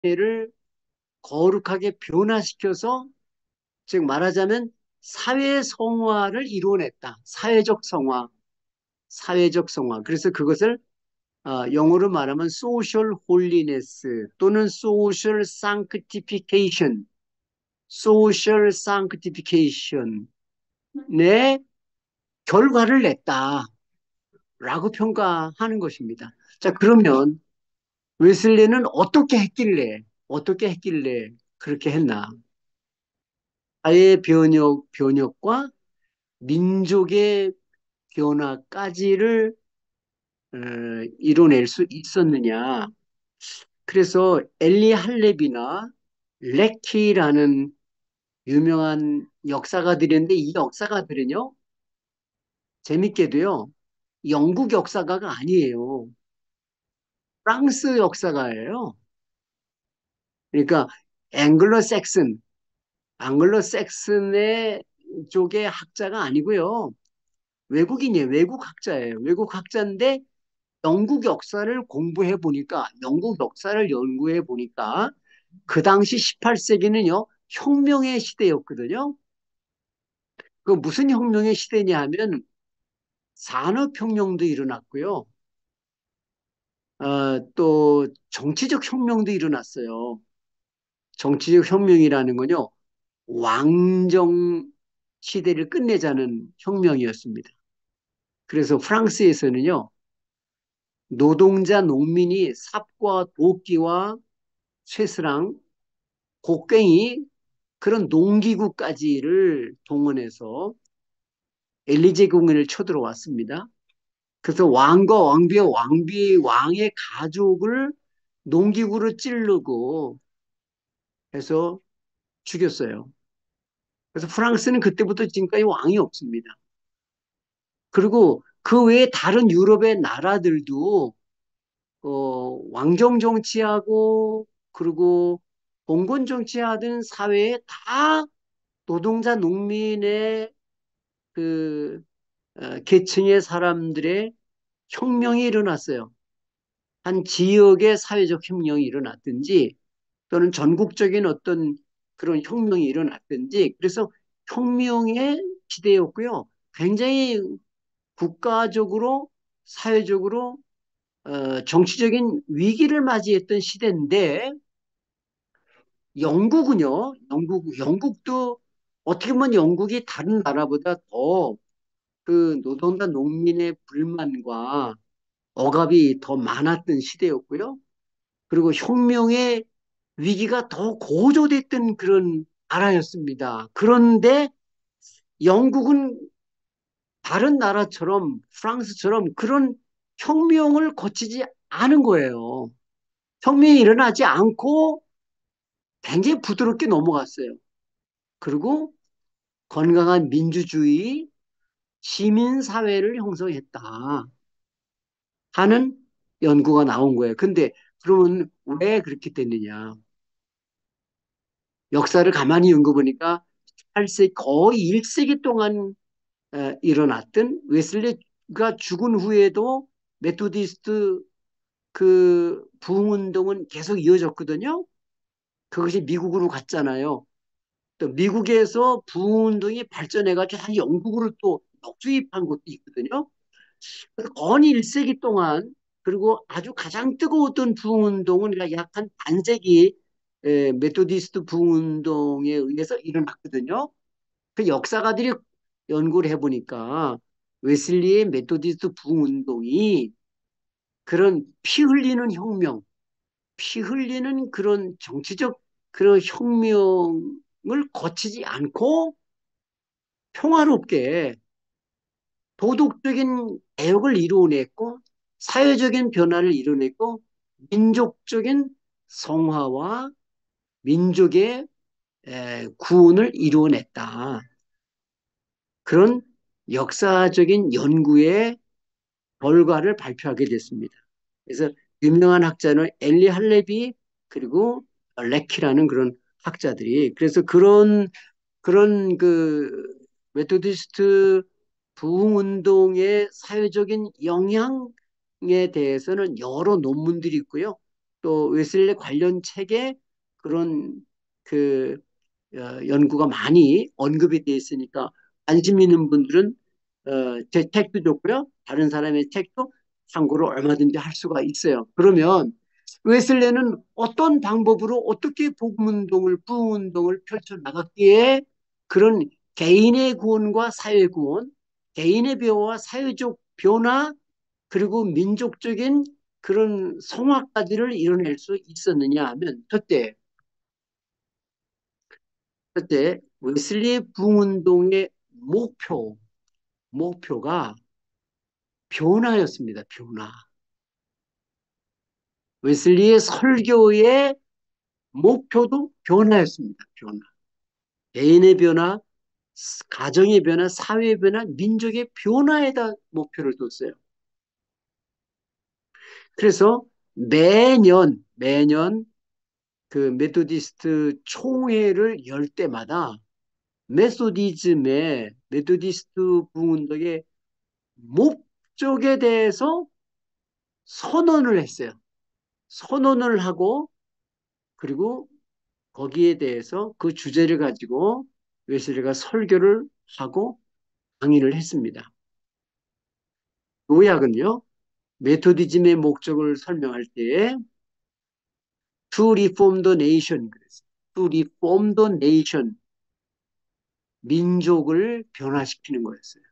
사회를 거룩하게 변화시켜서 즉 말하자면 사회 성화를 이루어냈다. 사회적 성화, 사회적 성화. 그래서 그것을 영어로 말하면 social holiness 또는 social sanctification, social sanctification의 결과를 냈다라고 평가하는 것입니다. 자, 그러면 웨슬리는 어떻게 했길래 그렇게 했나? 사회 변혁과 민족의 변화까지를 어, 이뤄낼 수 있었느냐? 그래서 엘리 할렙이나 레키라는 유명한 역사가들인데 이 역사가들은요, 재밌게도요, 영국 역사가가 아니에요. 프랑스 역사가예요. 그러니까 앵글로 섹슨, 앵글로 섹슨의 쪽의 학자가 아니고요. 외국인이에요. 외국 학자예요. 외국 학자인데 영국 역사를 연구해 보니까 그 당시 18세기는요, 혁명의 시대였거든요. 그 무슨 혁명의 시대냐 하면 산업혁명도 일어났고요. 또 정치적 혁명도 일어났어요. 정치적 혁명이라는 건요, 왕정 시대를 끝내자는 혁명이었습니다. 그래서 프랑스에서는요, 노동자 농민이 삽과 도끼와 쇠스랑, 곡괭이 그런 농기구까지를 동원해서 엘리제 공원을 쳐들어왔습니다. 그래서 왕과 왕의 가족을 농기구로 찌르고 해서 죽였어요. 그래서 프랑스는 그때부터 지금까지 왕이 없습니다. 그리고 그 외에 다른 유럽의 나라들도 왕정 정치하고 그리고 봉건 정치하던 사회에 다 노동자 농민의 그 계층의 사람들의 혁명이 일어났어요. 한 지역의 사회적 혁명이 일어났든지 또는 전국적인 어떤 그런 혁명이 일어났든지 그래서 혁명의 시대였고요. 굉장히 국가적으로 사회적으로 정치적인 위기를 맞이했던 시대인데 영국도 어떻게 보면 영국이 다른 나라보다 더 그 노동자 농민의 불만과 억압이 더 많았던 시대였고요. 그리고 혁명의 위기가 더 고조됐던 그런 나라였습니다. 그런데 영국은 다른 나라처럼 프랑스처럼 그런 혁명을 거치지 않은 거예요. 혁명이 일어나지 않고 굉장히 부드럽게 넘어갔어요. 그리고 건강한 민주주의, 시민사회를 형성했다 하는 연구가 나온 거예요. 근데 그러면 왜 그렇게 됐느냐? 역사를 가만히 연구해보니까 8세기, 거의 1세기 동안 일어났던 웨슬리가 죽은 후에도 메토디스트 그 부흥운동은 계속 이어졌거든요. 그것이 미국으로 갔잖아요. 또 미국에서 부흥운동이 발전해가지고 한 영국으로 또 역주입한 곳도 있거든요. 거의 1세기 동안 그리고 아주 가장 뜨거웠던 부흥운동은 약 한 반세기 메토디스트 부흥운동에 의해서 일어났거든요. 그 역사가들이 연구를 해보니까 웨슬리의 메토디스트 부흥운동이 그런 피 흘리는 혁명, 피 흘리는 그런 정치적 그런 혁명을 거치지 않고 평화롭게 도덕적인 개혁을 이루어냈고 사회적인 변화를 이루어냈고 민족적인 성화와 민족의 구원을 이루어냈다. 그런 역사적인 연구의 결과를 발표하게 됐습니다. 그래서 유명한 학자는 엘리 할레비 그리고 레키라는 그런 학자들이 그래서 그런 그 메토디스트 부흥운동의 사회적인 영향에 대해서는 여러 논문들이 있고요. 또 웨슬리 관련 책에 그런 그 연구가 많이 언급이 되어 있으니까 관심 있는 분들은 제 책도 좋고요. 다른 사람의 책도 참고로 얼마든지 할 수가 있어요. 그러면 웨슬레는 어떤 방법으로 어떻게 복음운동을, 부흥운동을 펼쳐나갔기에 그런 개인의 구원과 사회 구원, 개인의 변화와 사회적 변화, 그리고 민족적인 그런 성화까지를 이뤄낼 수 있었느냐 하면 그때 웨슬리 부흥운동의 목표가 변화였습니다. 변화. 웨슬리의 설교의 목표도 변화였습니다. 변화. 개인의 변화, 가정의 변화, 사회의 변화, 민족의 변화에다 목표를 뒀어요. 그래서 매년 그 메토디스트 총회를 열 때마다 메토디스트 부흥운동의 목적에 대해서 선언을 했어요. 선언을 하고 그리고 거기에 대해서 그 주제를 가지고 웨슬리가 설교를 하고 강의를 했습니다. 요약은요. 메토디즘의 목적을 설명할 때 to reform the nation 그랬어요. to reform the nation 민족을 변화시키는 거였어요.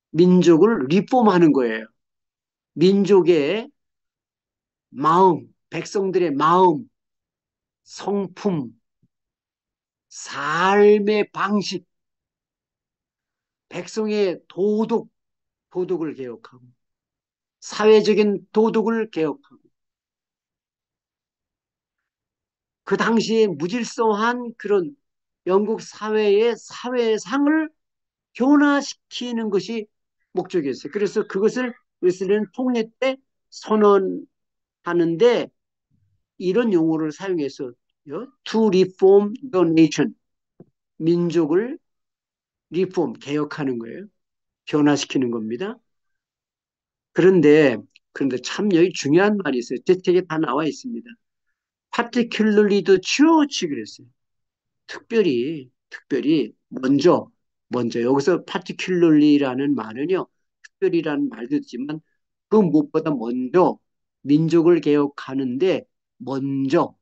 민족을 리폼하는 거예요. 민족의 마음, 백성들의 마음, 성품, 삶의 방식, 백성의 도덕을 개혁하고, 사회적인 도덕을 개혁하고, 그 당시에 무질서한 그런 영국 사회의 사회상을 변화시키는 것이 목적이었어요. 그래서 그것을 웨슬리는 통일 때 선언하는데 이런 용어를 사용해서 to reform the nation 민족을 개혁하는 거예요. 변화시키는 겁니다. 그런데 참 여기 중요한 말이 있어요. 제 책에 다 나와 있습니다. particularly the church 그랬어요. 특별히 먼저 여기서 particularly라는 말은요. 특별히라는 말도 있지만 그 무엇보다 먼저 민족을 개혁하는데 먼저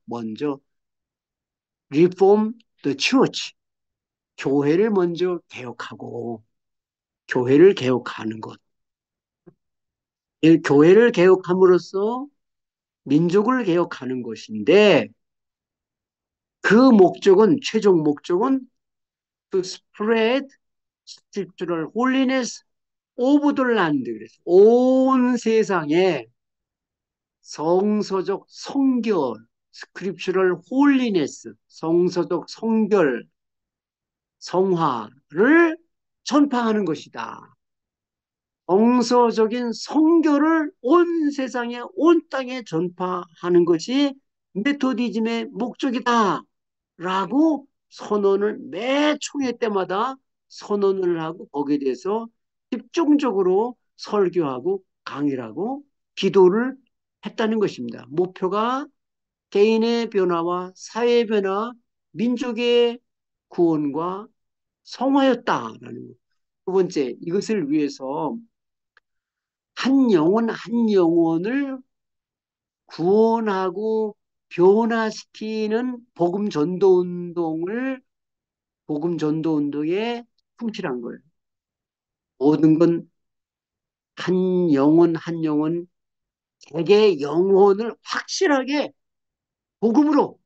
reform the church 교회를 먼저 개혁하고 교회를 개혁하는 것. 교회를 개혁함으로써 민족을 개혁하는 것인데 그 최종 목적은 to spread scriptural holiness of the land. 그래서 온 세상에 성서적 성결, scriptural holiness, 성서적 성결, 성화를 전파하는 것이다. 정서적인 성교를 온 세상에 온 땅에 전파하는 것이 메토디즘의 목적이다 라고 선언을 매 총회 때마다 선언을 하고 거기에 대해서 집중적으로 설교하고 강의를 하고 기도를 했다는 것입니다. 목표가 개인의 변화와 사회의 변화, 민족의 구원과 성화였다라는 것. 두 번째, 이것을 위해서 한 영혼을 구원하고 변화시키는 복음 전도 운동에 충실한 거예요. 모든 건 한 영혼 개개의 영혼을 확실하게 복음으로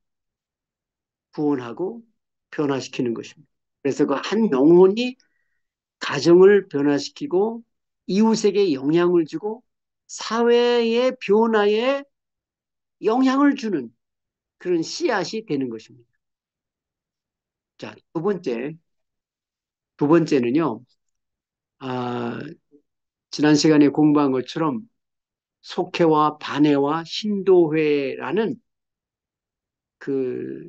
구원하고 변화시키는 것입니다. 그래서 그 한 영혼이 가정을 변화시키고 이웃에게 영향을 주고 사회의 변화에 영향을 주는 그런 씨앗이 되는 것입니다. 자, 두 번째는요, 아, 지난 시간에 공부한 것처럼 속회와 반회와 신도회라는 그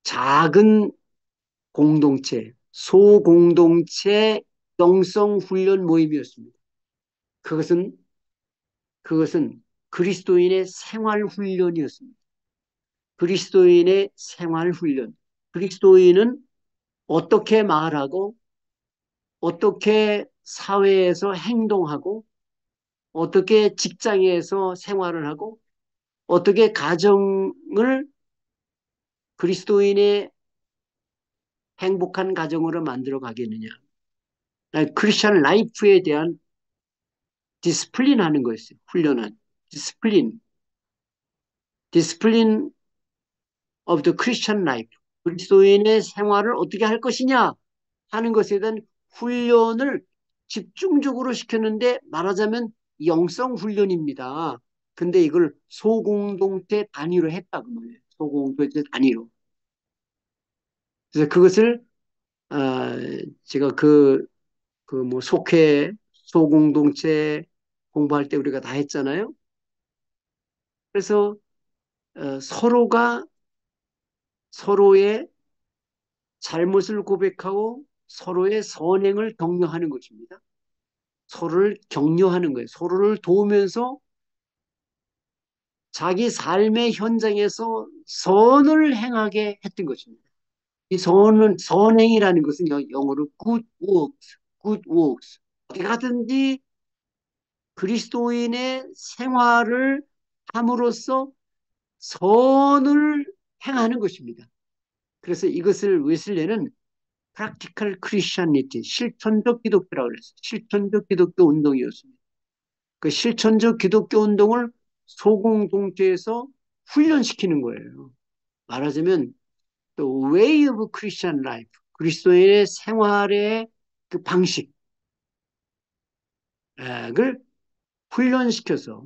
작은 공동체, 소공동체 영성 훈련 모임이었습니다. 그것은 그리스도인의 생활 훈련이었습니다. 그리스도인의 생활 훈련. 그리스도인은 어떻게 말하고 어떻게 사회에서 행동하고 어떻게 직장에서 생활을 하고 어떻게 가정을 그리스도인의 행복한 가정으로 만들어 가겠느냐. 크리스천 라이프에 대한 디스플린 하는 거였어요. 훈련한. 디스플린. 디스플린 of the Christian life. 그리스도인의 생활을 어떻게 할 것이냐 하는 것에 대한 훈련을 집중적으로 시켰는데 말하자면 영성 훈련입니다. 근데 이걸 소공동체 단위로 했다고 말해요. 소공동체 단위로. 그래서 그것을 제가 그 뭐 속회 소공동체 공부할 때 우리가 다 했잖아요. 그래서 서로가 서로의 잘못을 고백하고 서로의 선행을 격려하는 것입니다. 서로를 격려하는 거예요. 서로를 도우면서 자기 삶의 현장에서 선을 행하게 했던 것입니다. 이 선행이라는 것은 영어로 good works, good works. 어디 가든지 그리스도인의 생활을 함으로써 선을 행하는 것입니다. 그래서 이것을 웨슬레는 practical Christianity, 실천적 기독교라고 그랬어요. 실천적 기독교 운동이었습니다. 그 실천적 기독교 운동을 소공동체에서 훈련시키는 거예요. 말하자면 the way of Christian life, 그리스도인의 생활의 그 방식을 훈련시켜서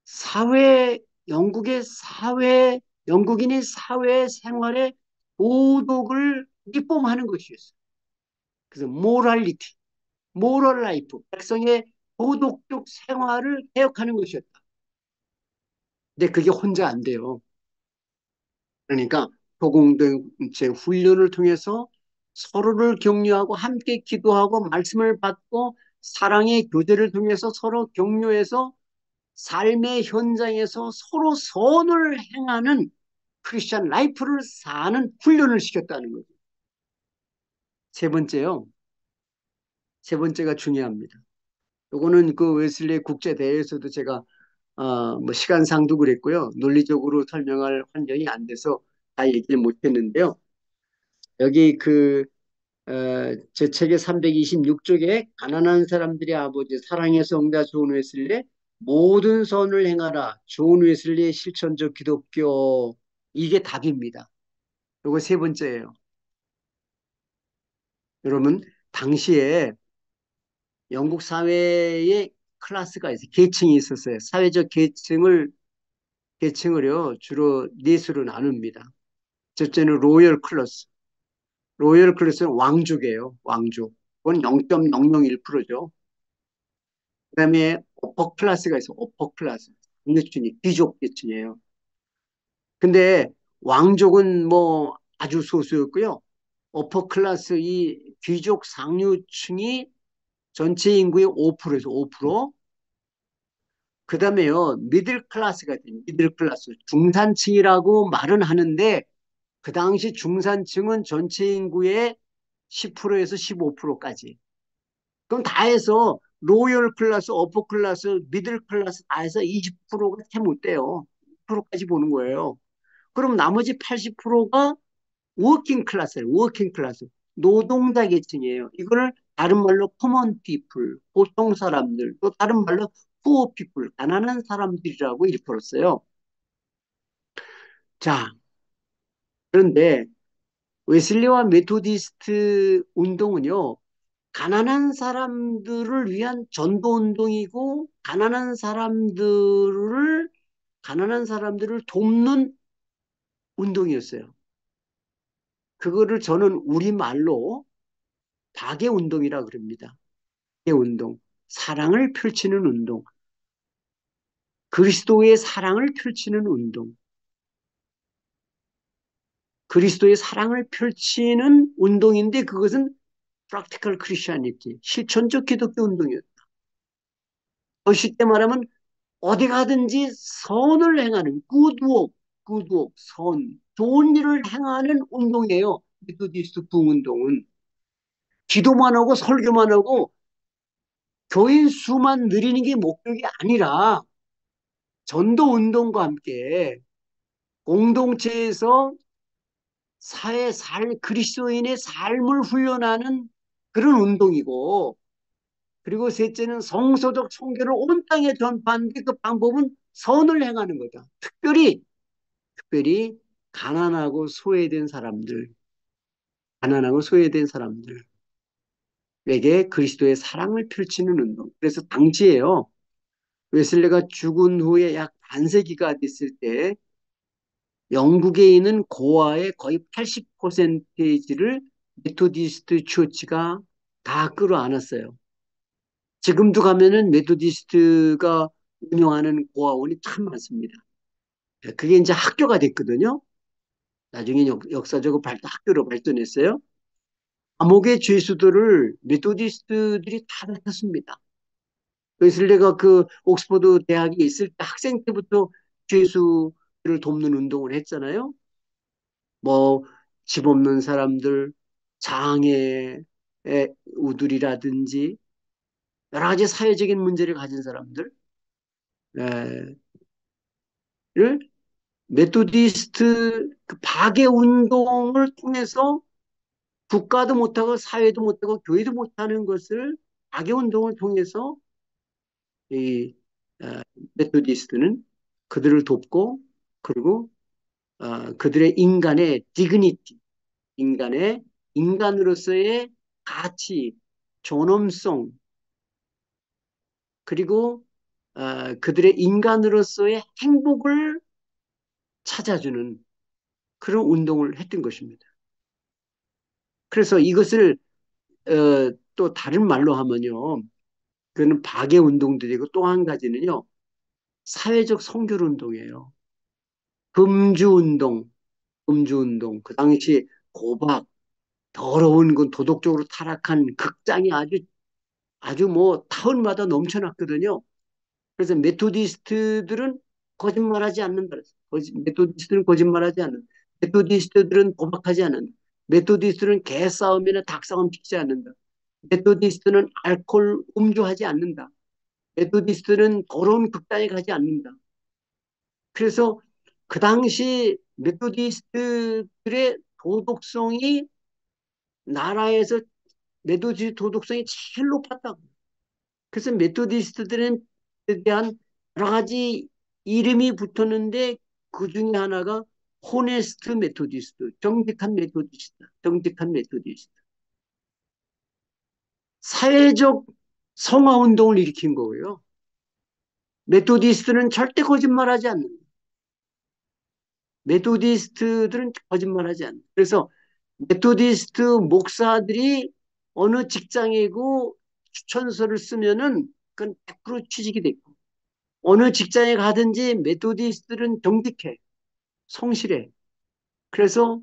사회, 영국의 사회, 영국인의 사회 생활의 도덕을 입범하는 것이었어요. 그래서 모랄리티, 모럴 라이프, 백성의 도덕적 생활을 개혁하는 것이었다. 근데 그게 혼자 안 돼요. 그러니까 소공동체 훈련을 통해서 서로를 격려하고 함께 기도하고 말씀을 받고 사랑의 교제를 통해서 서로 격려해서 삶의 현장에서 서로 선을 행하는 크리스천 라이프를 사는 훈련을 시켰다는 거죠. 세 번째요. 세 번째가 중요합니다. 요거는 그 웨슬리 국제대회에서도 제가 뭐 시간상도 그랬고요. 논리적으로 설명할 환경이 안 돼서 다 얘기를 못했는데요. 여기 제 책의 326쪽에 가난한 사람들의 아버지 사랑의 성자 존 웨슬리 모든 선을 행하라. 존 웨슬리의 실천적 기독교 이게 답입니다. 요거 세 번째예요. 여러분 당시에 영국 사회에 클래스가 있어요. 계층이 있었어요. 사회적 계층을요 주로 넷으로 나눕니다. 첫째는 로열 클래스. 로열 클래스는 왕족이에요. 왕족. 그건 0.001%죠. 그다음에 어퍼 클래스가 있어. 어퍼 클래스. 상류층이 귀족 계층이에요. 근데 왕족은 뭐 아주 소수였고요. 어퍼 클래스 이 귀족 상류층이 전체 인구의 5%에서 5%. 그다음에요. 미들 클래스가 돼요. 미들 클래스. 중산층이라고 말은 하는데 그 당시 중산층은 전체 인구의 10%에서 15%까지. 그럼 다 해서 로열 클래스, 어퍼 클래스, 미들 클래스 다 해서 20%가 채 못 돼요. 10%까지 보는 거예요. 그럼 나머지 80%가 워킹 클래스예요. 워킹 클래스. 노동자 계층이에요. 이거를 다른 말로 common people, 보통 사람들, 또 다른 말로 poor people, 가난한 사람들이라고 일컬었어요. 자, 그런데 웨슬리와 메토디스트 운동은요, 가난한 사람들을 위한 전도 운동이고, 가난한 사람들을 돕는 운동이었어요. 그거를 저는 우리말로 박애 운동이라 그럽니다. 박애 운동. 사랑을 펼치는 운동. 그리스도의 사랑을 펼치는 운동. 그리스도의 사랑을 펼치는 운동인데 그것은 practical Christianity, 실천적 기독교 운동이었다. 더 쉽게 말하면 어디 가든지 선을 행하는 굿워크, 선, 좋은 일을 행하는 운동이에요. 메토디스트 부흥운동은. 기도만 하고 설교만 하고 교인 수만 늘리는 게 목적이 아니라 전도 운동과 함께 공동체에서 그리스도인의 삶을 훈련하는 그런 운동이고, 그리고 셋째는 성서적 성교를 온 땅에 전파하는데 그 방법은 선을 행하는 거다. 특별히 가난하고 소외된 사람들, 가난하고 소외된 사람들에게 그리스도의 사랑을 펼치는 운동. 그래서 당시에요, 웨슬레가 죽은 후에 약 반세기가 됐을 때 영국에 있는 고아의 거의 80%를 메토디스트 처치가 다 끌어안았어요. 지금도 가면은 메토디스트가 운영하는 고아원이 참 많습니다. 그게 이제 학교가 됐거든요. 나중에 역사적으로 학교로 발전했어요. 감옥의 죄수들을 메토디스트들이 다 맡았습니다. 그래서 내가 그 옥스퍼드 대학에 있을 때 학생 때부터 죄수들을 돕는 운동을 했잖아요. 뭐, 집 없는 사람들, 장애 우들이라든지 여러 가지 사회적인 문제를 가진 사람들을 메토디스트 그 박해 운동을 통해서 국가도 못하고 사회도 못하고 교회도 못하는 것을 박해 운동을 통해서 이 메토디스트는 그들을 돕고, 그리고 그들의 인간의 디그니티, 인간의 인간으로서의 가치, 존엄성, 그리고 그들의 인간으로서의 행복을 찾아주는 그런 운동을 했던 것입니다. 그래서 이것을 또 다른 말로 하면요, 그는 박애 운동들이고, 또 한 가지는요, 사회적 성결 운동이에요. 금주 운동, 금주 운동. 그 당시 고박, 더러운 그 도덕적으로 타락한 극장이 아주 뭐 타운마다 넘쳐났거든요. 그래서 메토디스트들은 거짓말하지 않는다. 메토디스트는 거짓말하지 않는다. 메토디스트들은 도박하지 않는다. 메토디스트는 개싸움이나 닭싸움 피지 않는다. 메토디스트는 알코올 음주하지 않는다. 메토디스트는 더러운 극단에 가지 않는다. 그래서 그 당시 메토디스트들의 도덕성이 나라에서 메토디스트 도덕성이 제일 높았다고. 그래서 메토디스트들에 대한 여러 가지 이름이 붙었는데 그 중에 하나가 호네스트 메토디스트, 정직한 메토디스트. 사회적 성화 운동을 일으킨 거고요. 메토디스트는 절대 거짓말하지 않는. 메토디스트들은 거짓말하지 않는. 그래서 메토디스트 목사들이 어느 직장이고 추천서를 쓰면은 그건 100% 취직이 됐고, 어느 직장에 가든지 메토디스트들은 정직해, 성실해. 그래서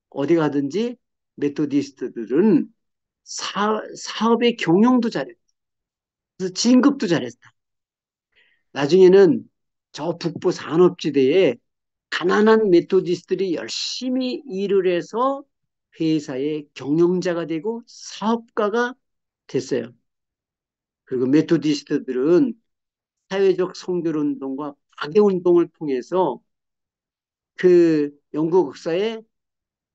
어디 가든지 메토디스트들은 사업의 경영도 잘했다. 그래서 진급도 잘했다. 나중에는 저 북부 산업지대에 가난한 메토디스트들이 열심히 일을 해서 회사의 경영자가 되고 사업가가 됐어요. 그리고 메토디스트들은 사회적 성결운동과 박애운동을 통해서 그 영국 역사에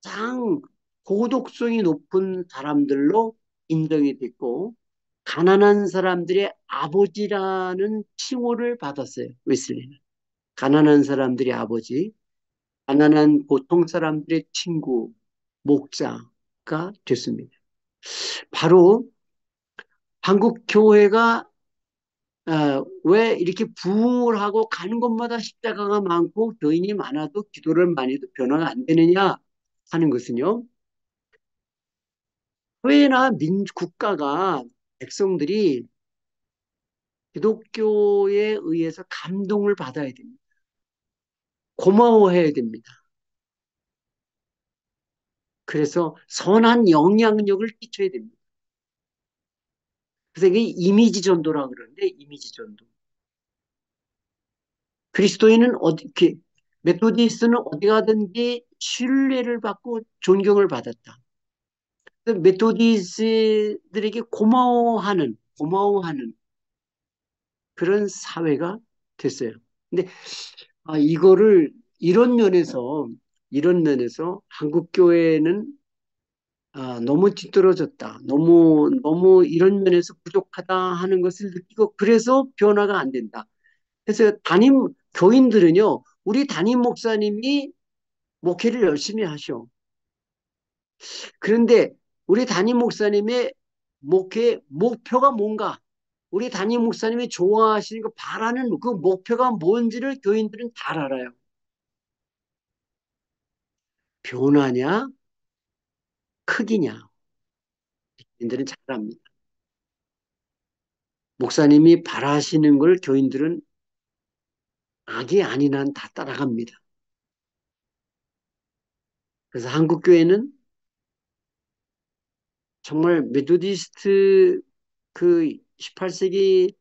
가장 고독성이 높은 사람들로 인정이 됐고, 가난한 사람들의 아버지라는 칭호를 받았어요. 웨슬리는. 가난한 사람들의 아버지, 가난한 보통 사람들의 친구, 목자가 됐습니다. 바로 한국 교회가 왜 이렇게 부흥을 하고 가는 곳마다 십자가가 많고 교인이 많아도 기도를 많이 해도 변화가 안 되느냐 하는 것은요. 교회나 국가가 백성들이 기독교에 의해서 감동을 받아야 됩니다. 고마워해야 됩니다. 그래서 선한 영향력을 끼쳐야 됩니다. 그래서 이게 이미지 전도라 그러는데, 이미지 전도. 그리스도인은 메토디스트는 어디 가든지 신뢰를 받고 존경을 받았다. 메토디스트들에게 고마워하는 그런 사회가 됐어요. 근데 이거를 이런 면에서 한국 교회는 너무 뒤떨어졌다. 너무 이런 면에서 부족하다 하는 것을 느끼고 그래서 변화가 안 된다. 그래서 교인들은요, 우리 담임 목사님이 목회를 열심히 하셔. 그런데 우리 담임 목사님의 목회 목표가 뭔가? 우리 담임 목사님이 좋아하시는 거 바라는 그 목표가 뭔지를 교인들은 잘 알아요. 변화냐, 크기냐, 교인들은 잘 압니다. 목사님이 바라시는 걸 교인들은 악이 아닌 한 다 따라갑니다. 그래서 한국 교회는 정말 메토디스트 그 18세기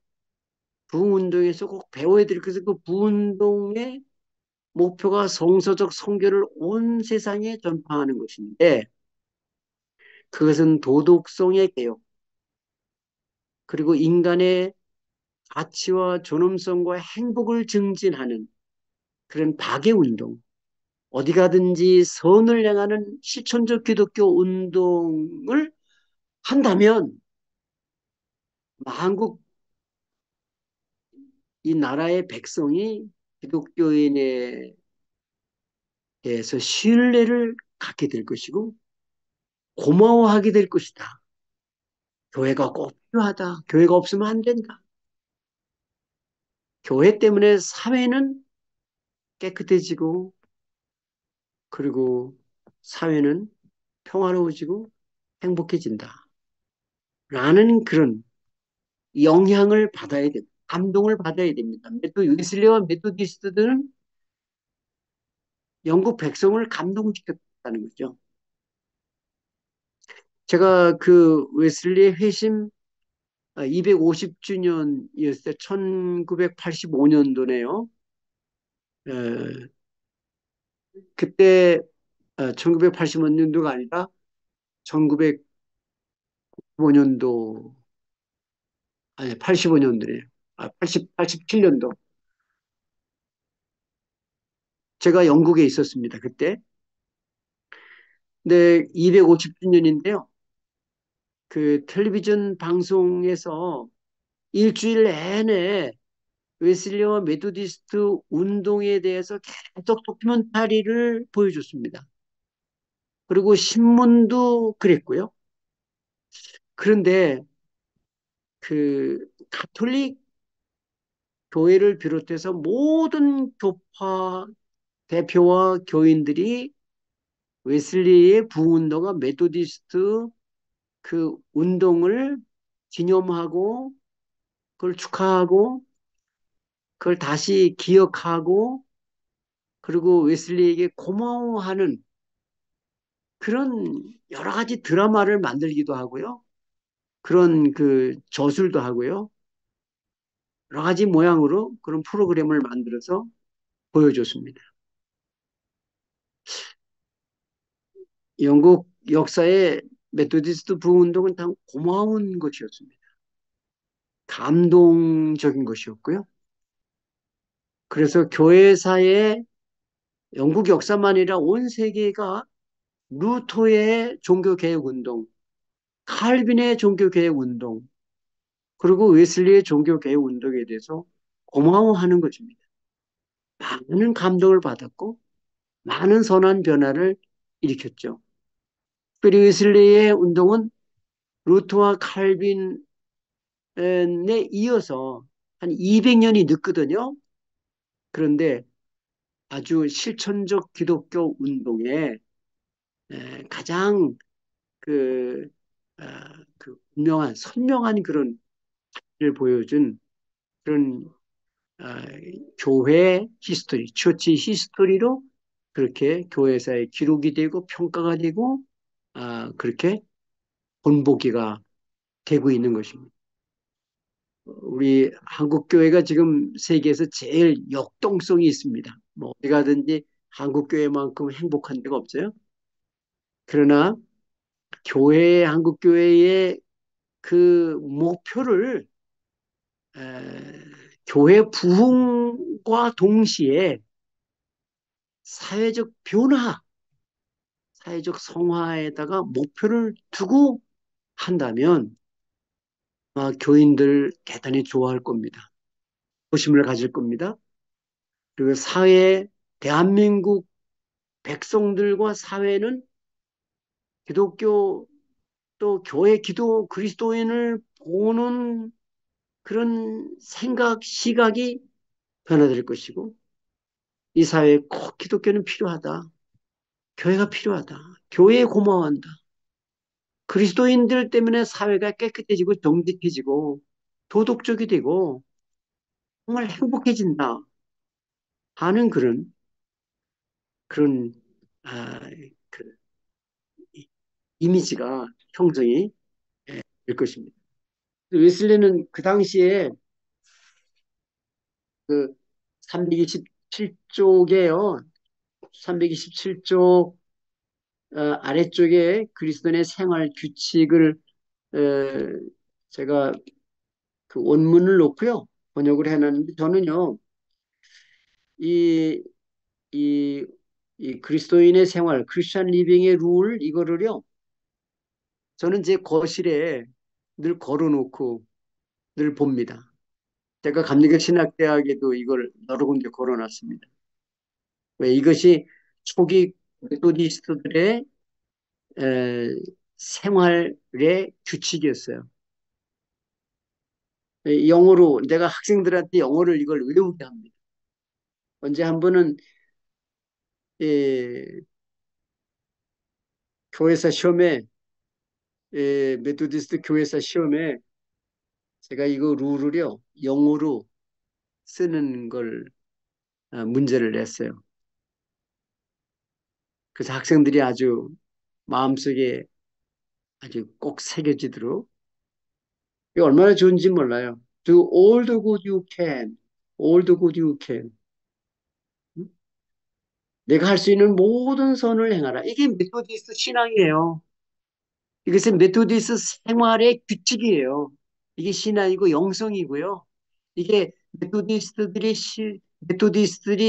부흥운동에서 꼭 배워야 될 것은 그 부흥운동의 목표가 성서적 성교를 온 세상에 전파하는 것인데 그것은 도덕성의 개혁 그리고 인간의 가치와 존엄성과 행복을 증진하는 그런 박애운동 어디 가든지 선을 향하는 실천적 기독교 운동을 한다면 한국 이 나라의 백성이 기독교인에 대해서 신뢰를 갖게 될 것이고 고마워하게 될 것이다. 교회가 꼭 필요하다. 교회가 없으면 안 된다. 교회 때문에 사회는 깨끗해지고 그리고 사회는 평화로워지고 행복해진다. 라는 그런 영향을 받아야 됩니다. 감동을 받아야 됩니다. 웨슬리와 메토디스트들은 영국 백성을 감동시켰다는 거죠. 제가 그 웨슬리의 회심 250주년이었을 때 1985년도네요. 그때 1985년도가 아니라 1905년도 아니 85년도네요. 87년도. 제가 영국에 있었습니다. 그때. 근데 250주년인데요. 그 텔레비전 방송에서 일주일 내내 웨슬리와 메토디스트 운동에 대해서 계속 다큐멘터리를 보여줬습니다. 그리고 신문도 그랬고요. 그런데 그 가톨릭 교회를 비롯해서 모든 교파 대표와 교인들이 웨슬리의 부운동과 메토디스트 그 운동을 기념하고 그걸 축하하고 그걸 다시 기억하고 그리고 웨슬리에게 고마워하는 그런 여러 가지 드라마를 만들기도 하고요. 그런 그 저술도 하고요. 여러 가지 모양으로 그런 프로그램을 만들어서 보여줬습니다. 영국 역사의 메토디스트 부흥운동은 참 고마운 것이었습니다. 감동적인 것이었고요. 그래서 교회사의 영국 역사만 아니라 온 세계가 루터의 종교개혁운동, 칼빈의 종교개혁운동, 그리고 웨슬리의 종교개혁운동에 대해서 고마워하는 것입니다. 많은 감동을 받았고 많은 선한 변화를 일으켰죠. 그리고 웨슬리의 운동은 루터와 칼빈에 이어서 한 200년이 늦거든요. 그런데 아주 실천적 기독교 운동에 가장 그, 그 선명한 그런 를 보여준 그런 아, 교회 히스토리, 처치 히스토리로 그렇게 교회사에 기록이 되고 평가가 되고 그렇게 본보기가 되고 있는 것입니다. 우리 한국 교회가 지금 세계에서 제일 역동성이 있습니다. 뭐 어디 가든지 한국 교회만큼 행복한 데가 없어요. 그러나 한국 교회의 그 목표를 교회 부흥과 동시에 사회적 변화, 사회적 성화에다가 목표를 두고 한다면 교인들 대단히 좋아할 겁니다. 호심을 가질 겁니다. 그리고 대한민국 백성들과 사회는 기독교 또 교회 그리스도인을 보는 그런 시각이 변화될 것이고 이 사회에 꼭 기독교는 필요하다. 교회가 필요하다. 교회에 고마워한다. 그리스도인들 때문에 사회가 깨끗해지고 정직해지고 도덕적이 되고 정말 행복해진다 하는 그런 아, 그 이미지가 형성이 될 것입니다. 웨슬리는 그 당시에 그 327쪽에요. 327쪽 아래쪽에 그리스도인의 생활 규칙을 에, 제가 그 원문을 놓고요. 번역을 해놨는데 저는요. 이, 이, 이 그리스도인의 생활, 크리스천 리빙의 룰 이거를요. 저는 제 거실에 늘 걸어놓고 늘 봅니다. 제가 감리교 신학대학에도 이걸 여러 군데 걸어놨습니다. 왜 이것이 초기 메소디스트들의 에, 생활의 규칙이었어요. 영어로 내가 학생들한테 영어를 이걸 외우게 합니다. 언제 한 번은 예, 교회사 시험에 메소디스트 교회사 시험에 제가 이거 룰을요 영어로 쓰는 걸 문제를 냈어요. 그래서 학생들이 아주 마음속에 아주 꼭 새겨지도록 이게 얼마나 좋은지 몰라요. Do all the good you can, all the good you can. 내가 할 수 있는 모든 선을 행하라. 이게 메소디스트 신앙이에요. 이것은 메토디스 생활의 규칙이에요. 이게 신앙이고 영성이고요. 이게 메토디스트들이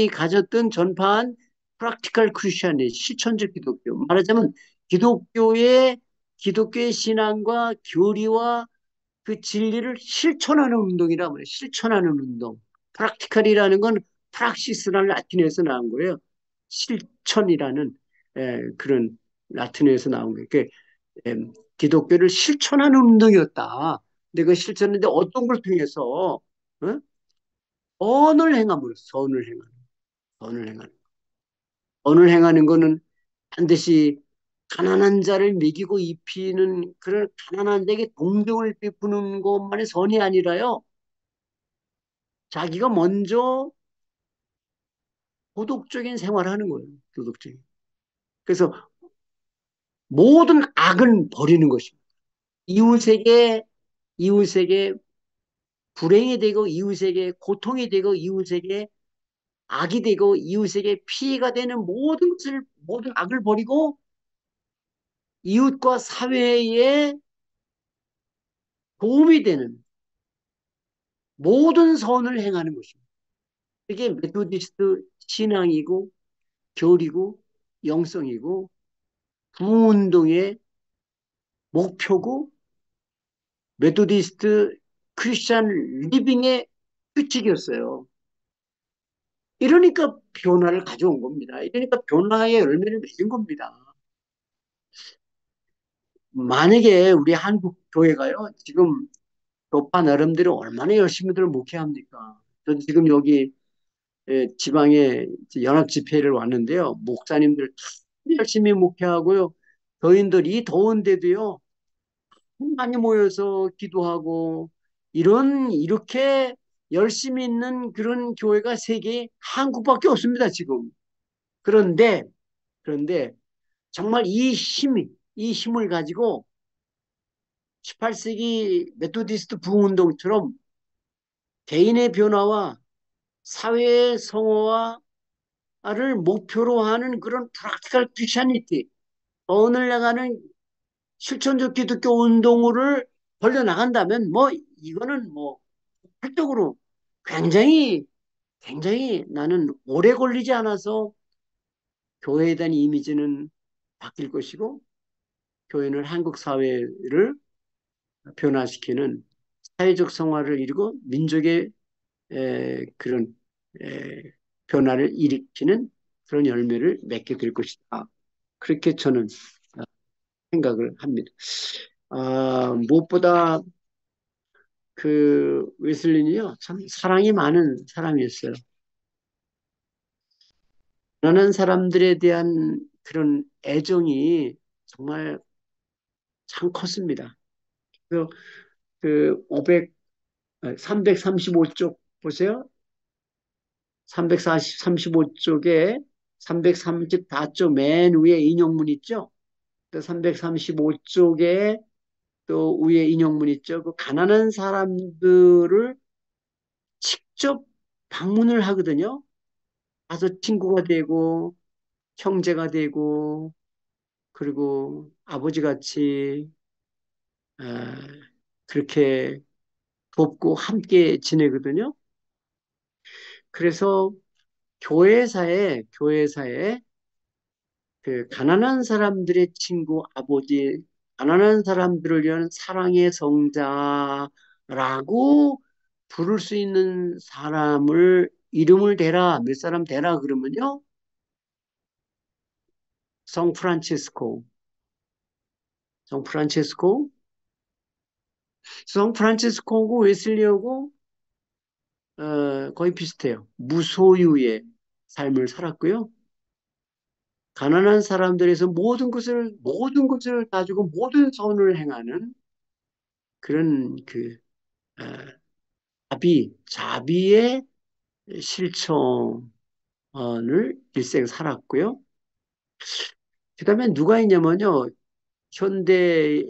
가졌던 전파한 프랙티컬 크리스천의 실천적 기독교. 말하자면 기독교의 신앙과 교리와 그 진리를 실천하는 운동이라 말해요. 실천하는 운동. 프랙티컬이라는 건 프락시스라는 라틴어에서 나온 거예요. 실천이라는 그런 라틴어에서 나온 거예요. 예, 기독교를 실천하는 운동이었다. 근데 그 실천인데 어떤 걸 통해서 어? 선을 행하는 선을 행하는 거는 반드시 가난한 자를 먹이고 입히는 그런 가난한 자에게 동정을 베푸는 것만이 선이 아니라요. 자기가 먼저 도덕적인 생활을 하는 거예요. 도덕적인. 그래서 모든 악을 버리는 것입니다. 이웃에게 이웃에게 불행이 되고 이웃에게 고통이 되고 이웃에게 악이 되고 이웃에게 피해가 되는 모든 악을 버리고 이웃과 사회에 도움이 되는 모든 선을 행하는 것입니다. 이게 메토디스트 신앙이고 교리고 영성이고 부흥운동의 목표고 메토디스트 크리스찬 리빙의 규칙이었어요. 이러니까 변화를 가져온 겁니다. 이러니까 변화의 열매를 맺은 겁니다. 만약에 우리 한국 교회가요, 지금 교파 나름대로 얼마나 열심히들 목회합니까? 저 지금 여기 지방에 연합 집회를 왔는데요. 목사님들 참 열심히 목회하고요. 교인들이 더운데도요. 많이 모여서 기도하고 이렇게 열심히 있는 그런 교회가 세계에 한국밖에 없습니다, 지금. 그런데 그런데 정말 이 힘을 가지고 18세기 메토디스트 부흥운동처럼 개인의 변화와 사회의 성화를 목표로 하는 그런 프랙티컬 크리스천리티, 오늘 나가는 실천적 기독교 운동을 벌려나간다면 뭐 이거는 뭐 활동으로 굉장히 굉장히 나는 오래 걸리지 않아서 교회에 대한 이미지는 바뀔 것이고 교회는 한국 사회를 변화시키는 사회적 성화를 이루고 민족의 그런 에, 변화를 일으키는 그런 열매를 맺게 될 것이다. 그렇게 저는 생각을 합니다. 무엇보다 그 웨슬리는요, 참 사랑이 많은 사람이었어요. 가난한 사람들에 대한 그런 애정이 정말 참 컸습니다. 그래서 그 335쪽 보세요. 335쪽에 334쪽 맨 위에 인용문 있죠? 또 335쪽에 또 위에 인용문 있죠? 그 가난한 사람들을 직접 방문을 하거든요. 가서 친구가 되고 형제가 되고 그리고 아버지 같이 그렇게 돕고 함께 지내거든요. 그래서 교회사에 그 가난한 사람들의 친구 아버지, 가난한 사람들을 위한 사랑의 성자라고 부를 수 있는 사람을 이름을 대라, 몇 사람 대라 그러면요. 성 프란치스코, 성 프란치스코, 성 프란치스코하고 웨슬리하고 거의 비슷해요. 무소유의 삶을 살았고요. 가난한 사람들에서 모든 것을 가지고 모든 선을 행하는 그런 그 어, 자비의 실천을 일생 살았고요. 그다음에 누가 있냐면요. 현대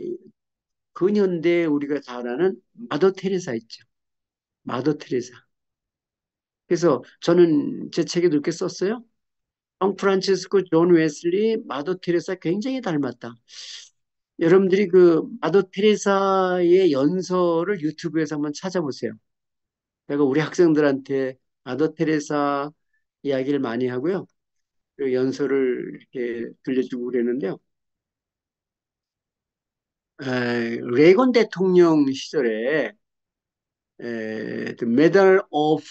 근현대 우리가 잘 아는 마더 테레사 있죠. 마더 테레사. 그래서 저는 제 책에 그렇게 썼어요. 성 프란치스코 존 웨슬리 마더 테레사 굉장히 닮았다. 여러분들이 그 마더 테레사의 연설을 유튜브에서 한번 찾아보세요. 내가 우리 학생들한테 마더 테레사 이야기를 많이 하고요. 그 연설을 이렇게 들려주고 그랬는데요. 레이건 대통령 시절에 The Medal of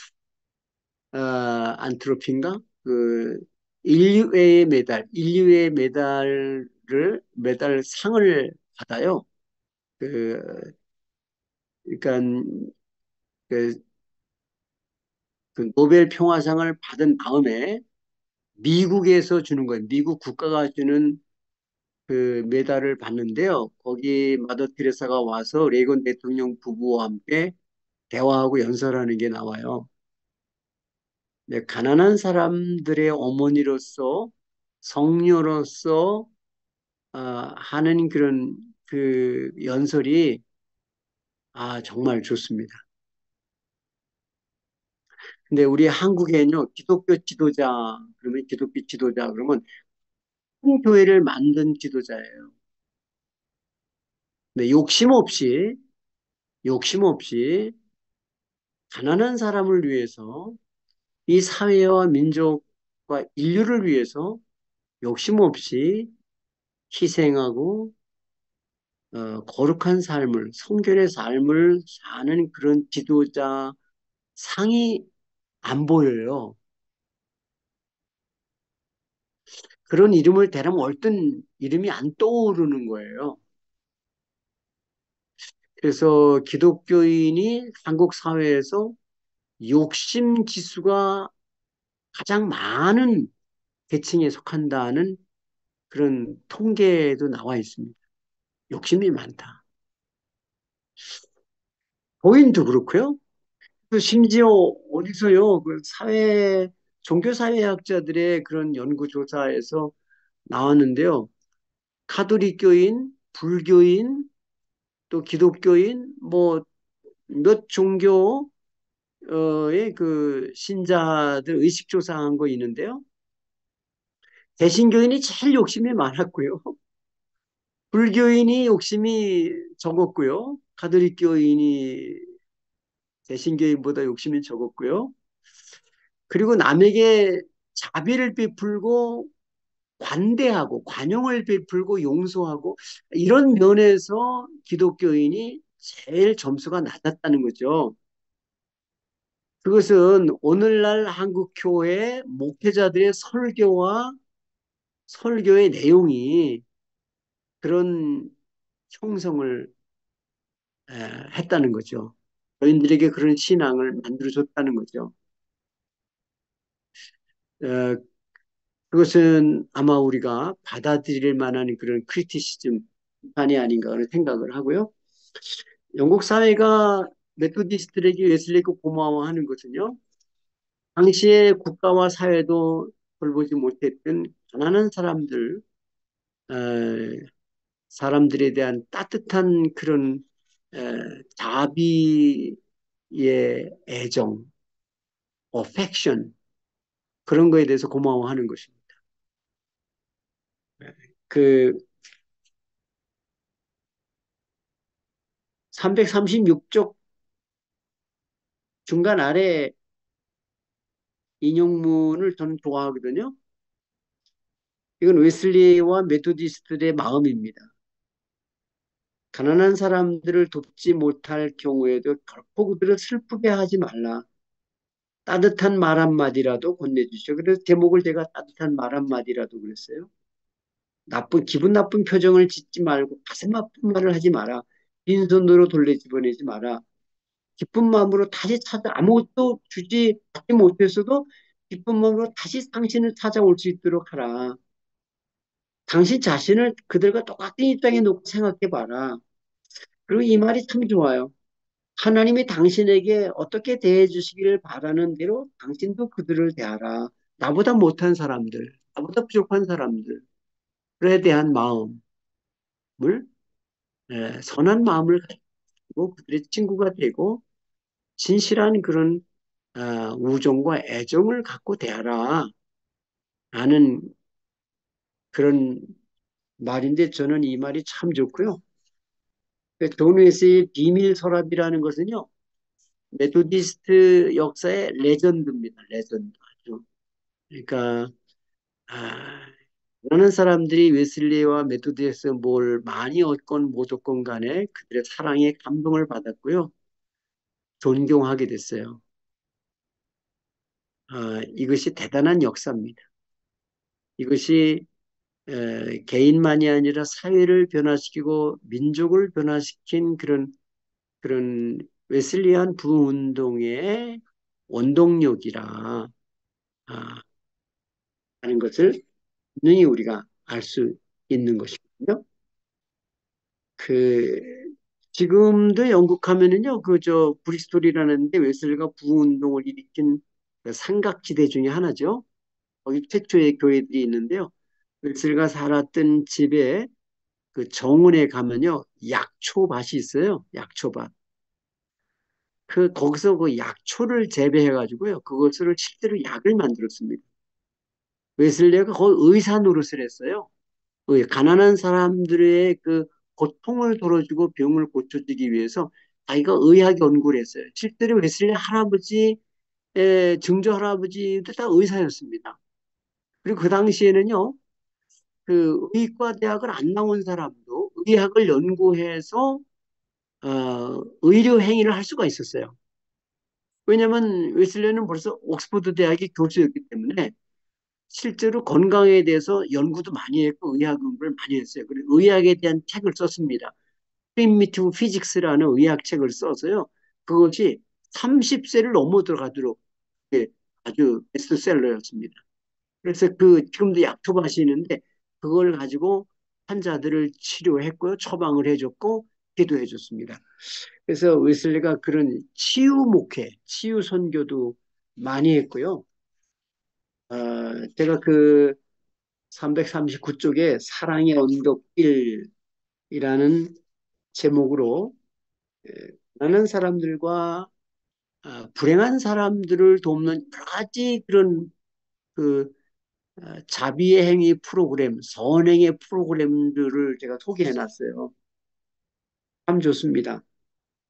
안트로피인가? 그 인류의 메달 상을 받아요. 그 그러니까 그, 그 노벨 평화상을 받은 다음에 미국에서 주는 거예요. 미국 국가가 주는 그 메달을 받는데요. 거기 마더 테레사가 와서 레이건 대통령 부부와 함께 대화하고 연설하는 게 나와요. 네, 가난한 사람들의 어머니로서 성녀로서 하는 그런 그 연설이 정말 좋습니다. 근데 우리 한국에는요, 기독교 지도자 그러면 큰 교회를 만든 지도자예요. 근데 욕심 없이 가난한 사람을 위해서 이 사회와 민족과 인류를 위해서 욕심 없이 희생하고 거룩한 삶을, 성결의 삶을 사는 그런 지도자 상이 안 보여요. 그런 이름을 대라면 얼른 이름이 안 떠오르는 거예요. 그래서 기독교인이 한국 사회에서 욕심 지수가 가장 많은 계층에 속한다는 그런 통계도 나와 있습니다. 욕심이 많다. 고인도 그렇고요. 또 심지어 어디서요, 종교사회학자들의 그런 연구조사에서 나왔는데요. 카톨릭교인, 불교인, 또 기독교인, 뭐, 몇 종교, 그 신자들 의식 조사한 거 있는데요. 개신교인이 제일 욕심이 많았고요. 불교인이 욕심이 적었고요. 가톨릭교인이 개신교인보다 욕심이 적었고요. 그리고 남에게 자비를 베풀고 관대하고 관용을 베풀고 용서하고 이런 면에서 기독교인이 제일 점수가 낮았다는 거죠. 그것은 오늘날 한국교회 목회자들의 설교와 설교의 내용이 그런 형성을 했다는 거죠. 저희들에게 그런 신앙을 만들어줬다는 거죠. 어, 그것은 아마 우리가 받아들일 만한 그런 크리티시즘 판이 아닌가 하는 생각을 하고요. 영국 사회가 메토디스트에게 웨슬리에게 고마워하는 것은요. 당시에 국가와 사회도 돌보지 못했던 가난한 사람들, 어, 사람들에 대한 따뜻한 그런 자비의 애정, affection 그런 거에 대해서 고마워하는 것입니다. 그 336쪽 중간 아래 인용문을 저는 좋아하거든요. 이건 웨슬리와 메토디스트의 마음입니다. 가난한 사람들을 돕지 못할 경우에도 결코 그들을 슬프게 하지 말라. 따뜻한 말 한마디라도 건네주시오. 그래서 제목을 제가 따뜻한 말 한마디라도 그랬어요. 기분 나쁜 표정을 짓지 말고 가슴 아픈 말을 하지 마라. 빈손으로 돌려집어내지 마라. 기쁜 마음으로 다시 아무것도 받지 못했어도 기쁜 마음으로 다시 당신을 찾아올 수 있도록 하라. 당신 자신을 그들과 똑같은 입장에 놓고 생각해 봐라. 그리고 이 말이 참 좋아요. 하나님이 당신에게 어떻게 대해 주시기를 바라는 대로 당신도 그들을 대하라. 나보다 못한 사람들, 나보다 부족한 사람들에 대한 마음을, 선한 마음을 가지고 그들의 친구가 되고 진실한 그런 우정과 애정을 갖고 대하라 하는 그런 말인데 저는 이 말이 참 좋고요. 존 웨슬리의 비밀 서랍이라는 것은요. 메토디스트 역사의 레전드입니다. 레전드. 아주. 그러니까 많은 사람들이 웨슬리와 메토디스트 뭘 많이 얻건 못 얻건 간에 그들의 사랑에 감동을 받았고요. 존경하게 됐어요. 이것이 대단한 역사입니다. 이것이 개인만이 아니라 사회를 변화시키고 민족을 변화시킨 그런 웨슬리안 부운동의 원동력이라 하는 것을 분명히 우리가 알 수 있는 것이거든요. 그 지금도 영국 하면은요, 브리스톨이라는 데 웨슬리가 부운동을 일으킨 그 삼각지대 중에 하나죠. 거기 최초의 교회들이 있는데요. 웨슬리가 살았던 집에 그 정원에 가면요, 약초밭이 있어요. 약초밭. 거기서 그 약초를 재배해가지고요, 그것을 실제로 약을 만들었습니다. 웨슬리가 거기 의사 노릇을 했어요. 가난한 사람들의 그 고통을 덜어주고 병을 고쳐주기 위해서 자기가 의학 연구를 했어요. 실제로 웨슬리 할아버지, 증조 할아버지도 다 의사였습니다. 그리고 그 당시에는요, 그 의과 대학을 안 나온 사람도 의학을 연구해서 의료 행위를 할 수가 있었어요. 왜냐하면 웨슬리는 벌써 옥스퍼드 대학의 교수였기 때문에 실제로 건강에 대해서 연구도 많이 했고 의학 연구를 많이 했어요. 그리고 의학에 대한 책을 썼습니다. 프리미티브 피직스라는 의학책을 써서요. 그것이 30세를 넘어 들어가도록 아주 베스트셀러였습니다. 그래서 지금도 약초밭이 있는데 그걸 가지고 환자들을 치료했고요. 처방을 해줬고 기도해 줬습니다. 그래서 웨슬리가 그런 치유 목회, 치유 선교도 많이 했고요. 제가 339쪽에 사랑의 언덕길이라는 제목으로 많은 사람들과 불행한 사람들을 돕는 여러 가지 그런 그 자비의 행위 프로그램, 선행의 프로그램들을 제가 소개해 놨어요. 참 좋습니다.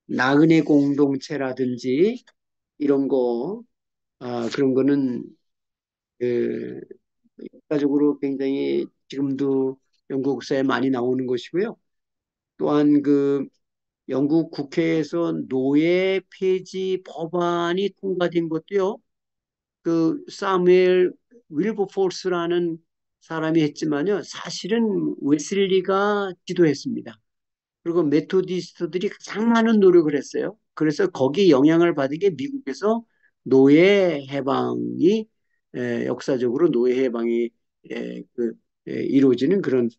나그네 공동체라든지 이런 거, 그런 거는 그 역사적으로 굉장히 지금도 영국 역사에 많이 나오는 것이고요. 또한 그 영국 국회에서 노예 폐지 법안이 통과된 것도요. 그 사무엘 윌버포스라는 사람이 했지만요. 사실은 웨슬리가 지도했습니다. 그리고 메토디스트들이 가장 많은 노력을 했어요. 그래서 거기에 영향을 받은 게 미국에서 노예 해방이 역사적으로 노예 해방이 이루어지는 그런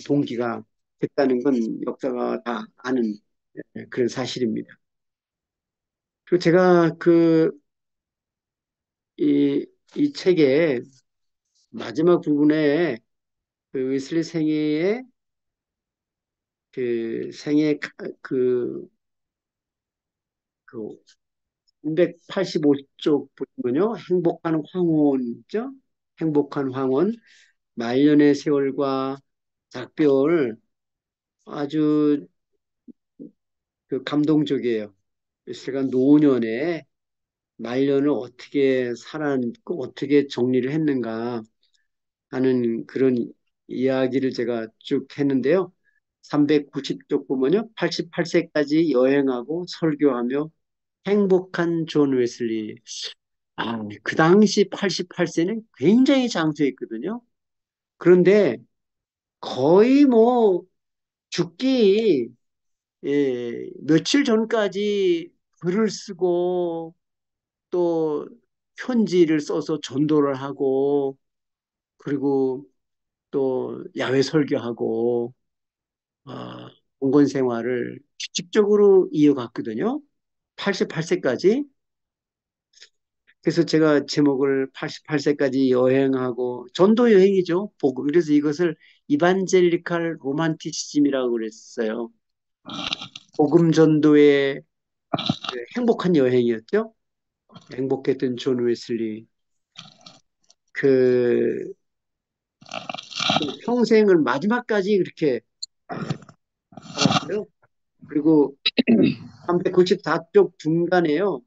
동기가 됐다는 건 역사가 다 아는 그런 사실입니다. 그리고 제가 이, 이 책의 마지막 부분에 그 웨슬리 생애의 그 생애 그 385쪽 보면요. 행복한 황혼이죠. 행복한 황혼, 말년의 세월과 작별 아주 그 감동적이에요. 웨슬리가 노년에 말년을 어떻게 살았고 어떻게 정리를 했는가 하는 그런 이야기를 제가 쭉 했는데요. 390쪽 보면요. 88세까지 여행하고 설교하며 행복한 존 웨슬리. 그 당시 88세는 굉장히 장수했거든요. 그런데 거의 뭐 죽기 며칠 전까지 글을 쓰고 또 편지를 써서 전도를 하고 그리고 또 야외 설교하고 공건 생활을 규칙적으로 이어갔거든요. 88세까지. 그래서 제가 제목을 88세까지 여행하고 전도 여행이죠. 복음. 그래서 이것을 이반젤리칼 로만티시즘이라고 그랬어요. 복음 전도의 행복한 여행이었죠. 행복했던 존 웨슬리. 그 평생을 마지막까지 그렇게 살았어요. 그리고 394쪽 중간에요.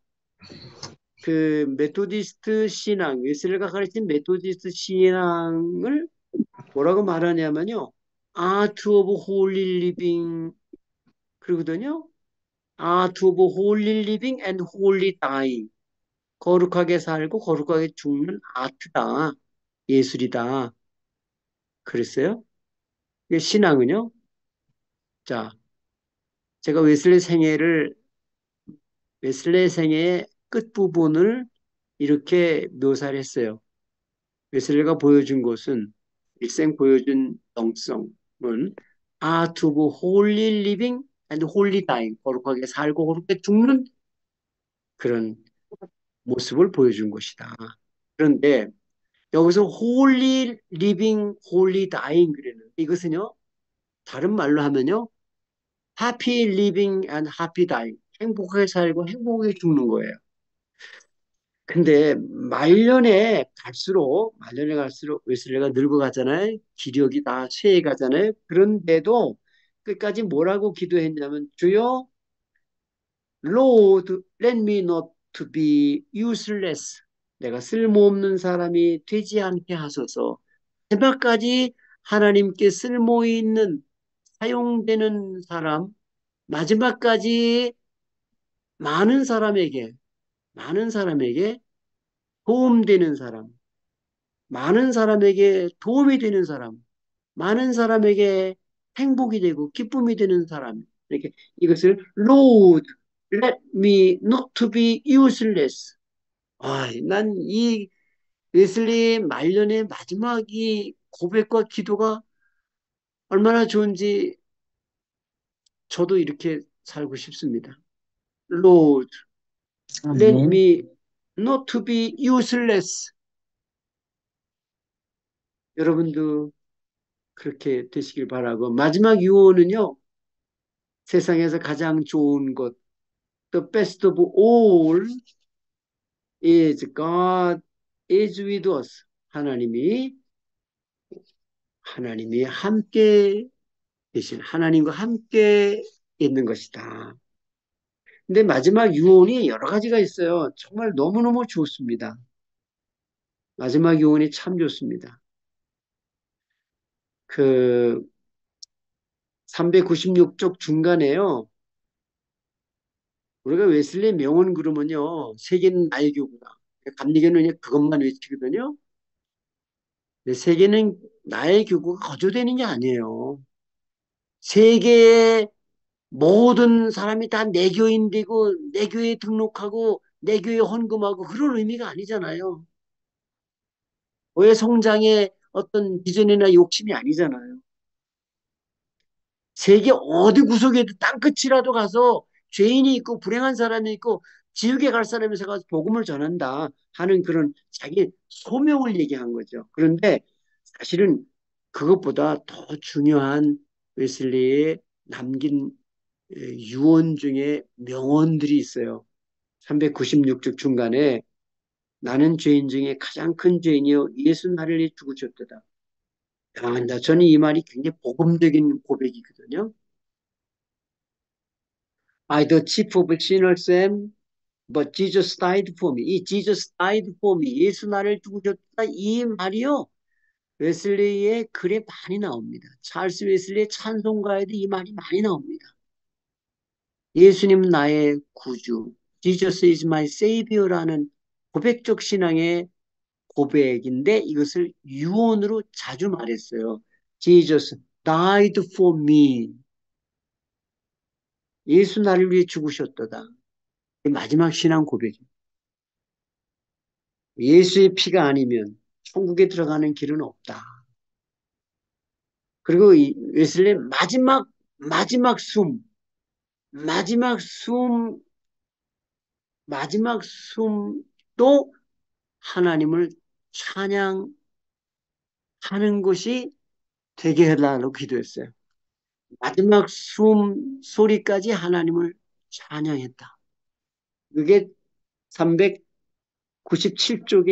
그 메토디스트 신앙, 웨슬리가 가르친 메토디스트 신앙을 뭐라고 말하냐면요. 아트 오브 홀리 리빙 그러거든요. 아트 오브 홀리 리빙 앤 홀리 다잉. 거룩하게 살고 거룩하게 죽는 아트다. 예술이다. 그랬어요. 신앙은요. 자, 제가 웨슬리 생애의 끝부분을 이렇게 묘사를 했어요. 웨슬리가 보여준 것은 일생 보여준 영성은 art of holy living and holy dying 거룩하게 살고 거룩하게 죽는 그런 모습을 보여준 것이다. 그런데 여기서 holy living, holy dying 그랬는데 이것은요 다른 말로 하면요 happy living and happy dying 행복하게 살고 행복하게 죽는 거예요. 근데 말년에 갈수록 웨슬리가 늙어가잖아요. 기력이 다 쇠해가잖아요. 그런데도 끝까지 뭐라고 기도했냐면 주여, Lord, let me not to be useless. 내가 쓸모없는 사람이 되지 않게 하소서. 마지막까지 하나님께 쓸모 있는 사용되는 사람, 마지막까지 많은 사람에게 많은 사람에게 도움되는 사람. 많은 사람에게 도움이 되는 사람, 많은 사람에게 행복이 되고 기쁨이 되는 사람. 이렇게 이것을 Lord, let me not to be useless. 난 이 웨슬리 말년의 마지막 이 고백과 기도가 얼마나 좋은지 저도 이렇게 살고 싶습니다. Lord, let 아멘. me not to be useless. 여러분도 그렇게 되시길 바라고 마지막 유언은요. 세상에서 가장 좋은 것, The best of all is God is with us. 하나님이 함께 계신 하나님과 함께 있는 것이다. 근데 마지막 유언이 여러 가지가 있어요. 정말 너무너무 좋습니다. 마지막 유언이 참 좋습니다. 그 396쪽 중간에요. 우리가 웨슬리 명언 그러면요. 세계는 나의 교구다. 감리교는 그냥 그것만 외치거든요. 근데 세계는 나의 교구가 거저되는 게 아니에요. 세계의 모든 사람이 다 내 교인 되고 내 교회에 등록하고 내 교회에 헌금하고 그런 의미가 아니잖아요. 교회 성장의 어떤 비전이나 욕심이 아니잖아요. 세계 어디 구석에도 땅끝이라도 가서 죄인이 있고 불행한 사람이 있고 지옥에 갈 사람이 있어 가서 복음을 전한다 하는 그런 자기 소명을 얘기한 거죠. 그런데 사실은 그것보다 더 중요한 웨슬리의 남긴 유언 중에 명언들이 있어요. 396쪽 중간에 나는 죄인 중에 가장 큰 죄인이요 예수 나를 위해 죽으셨도다. 저는 이 말이 굉장히 복음적인 고백이거든요. I the chief of sinners am, but Jesus died for me. 이 Jesus died for me. 예수 나를 죽으셨다. 이 말이요. 웨슬리의 글에 많이 나옵니다. 찰스 웨슬리의 찬송가에도 이 말이 많이 나옵니다. 예수님은 나의 구주. Jesus is my savior라는 고백적 신앙의 고백인데 이것을 유언으로 자주 말했어요. Jesus died for me. 예수 나를 위해 죽으셨도다. 마지막 신앙 고백입니다. 예수의 피가 아니면 천국에 들어가는 길은 없다. 그리고 이 웨슬리 마지막 마지막 숨, 마지막 숨도 하나님을 찬양하는 것이 되게 해달라고 기도했어요. 마지막 숨 소리까지 하나님을 찬양했다. 그게 397쪽에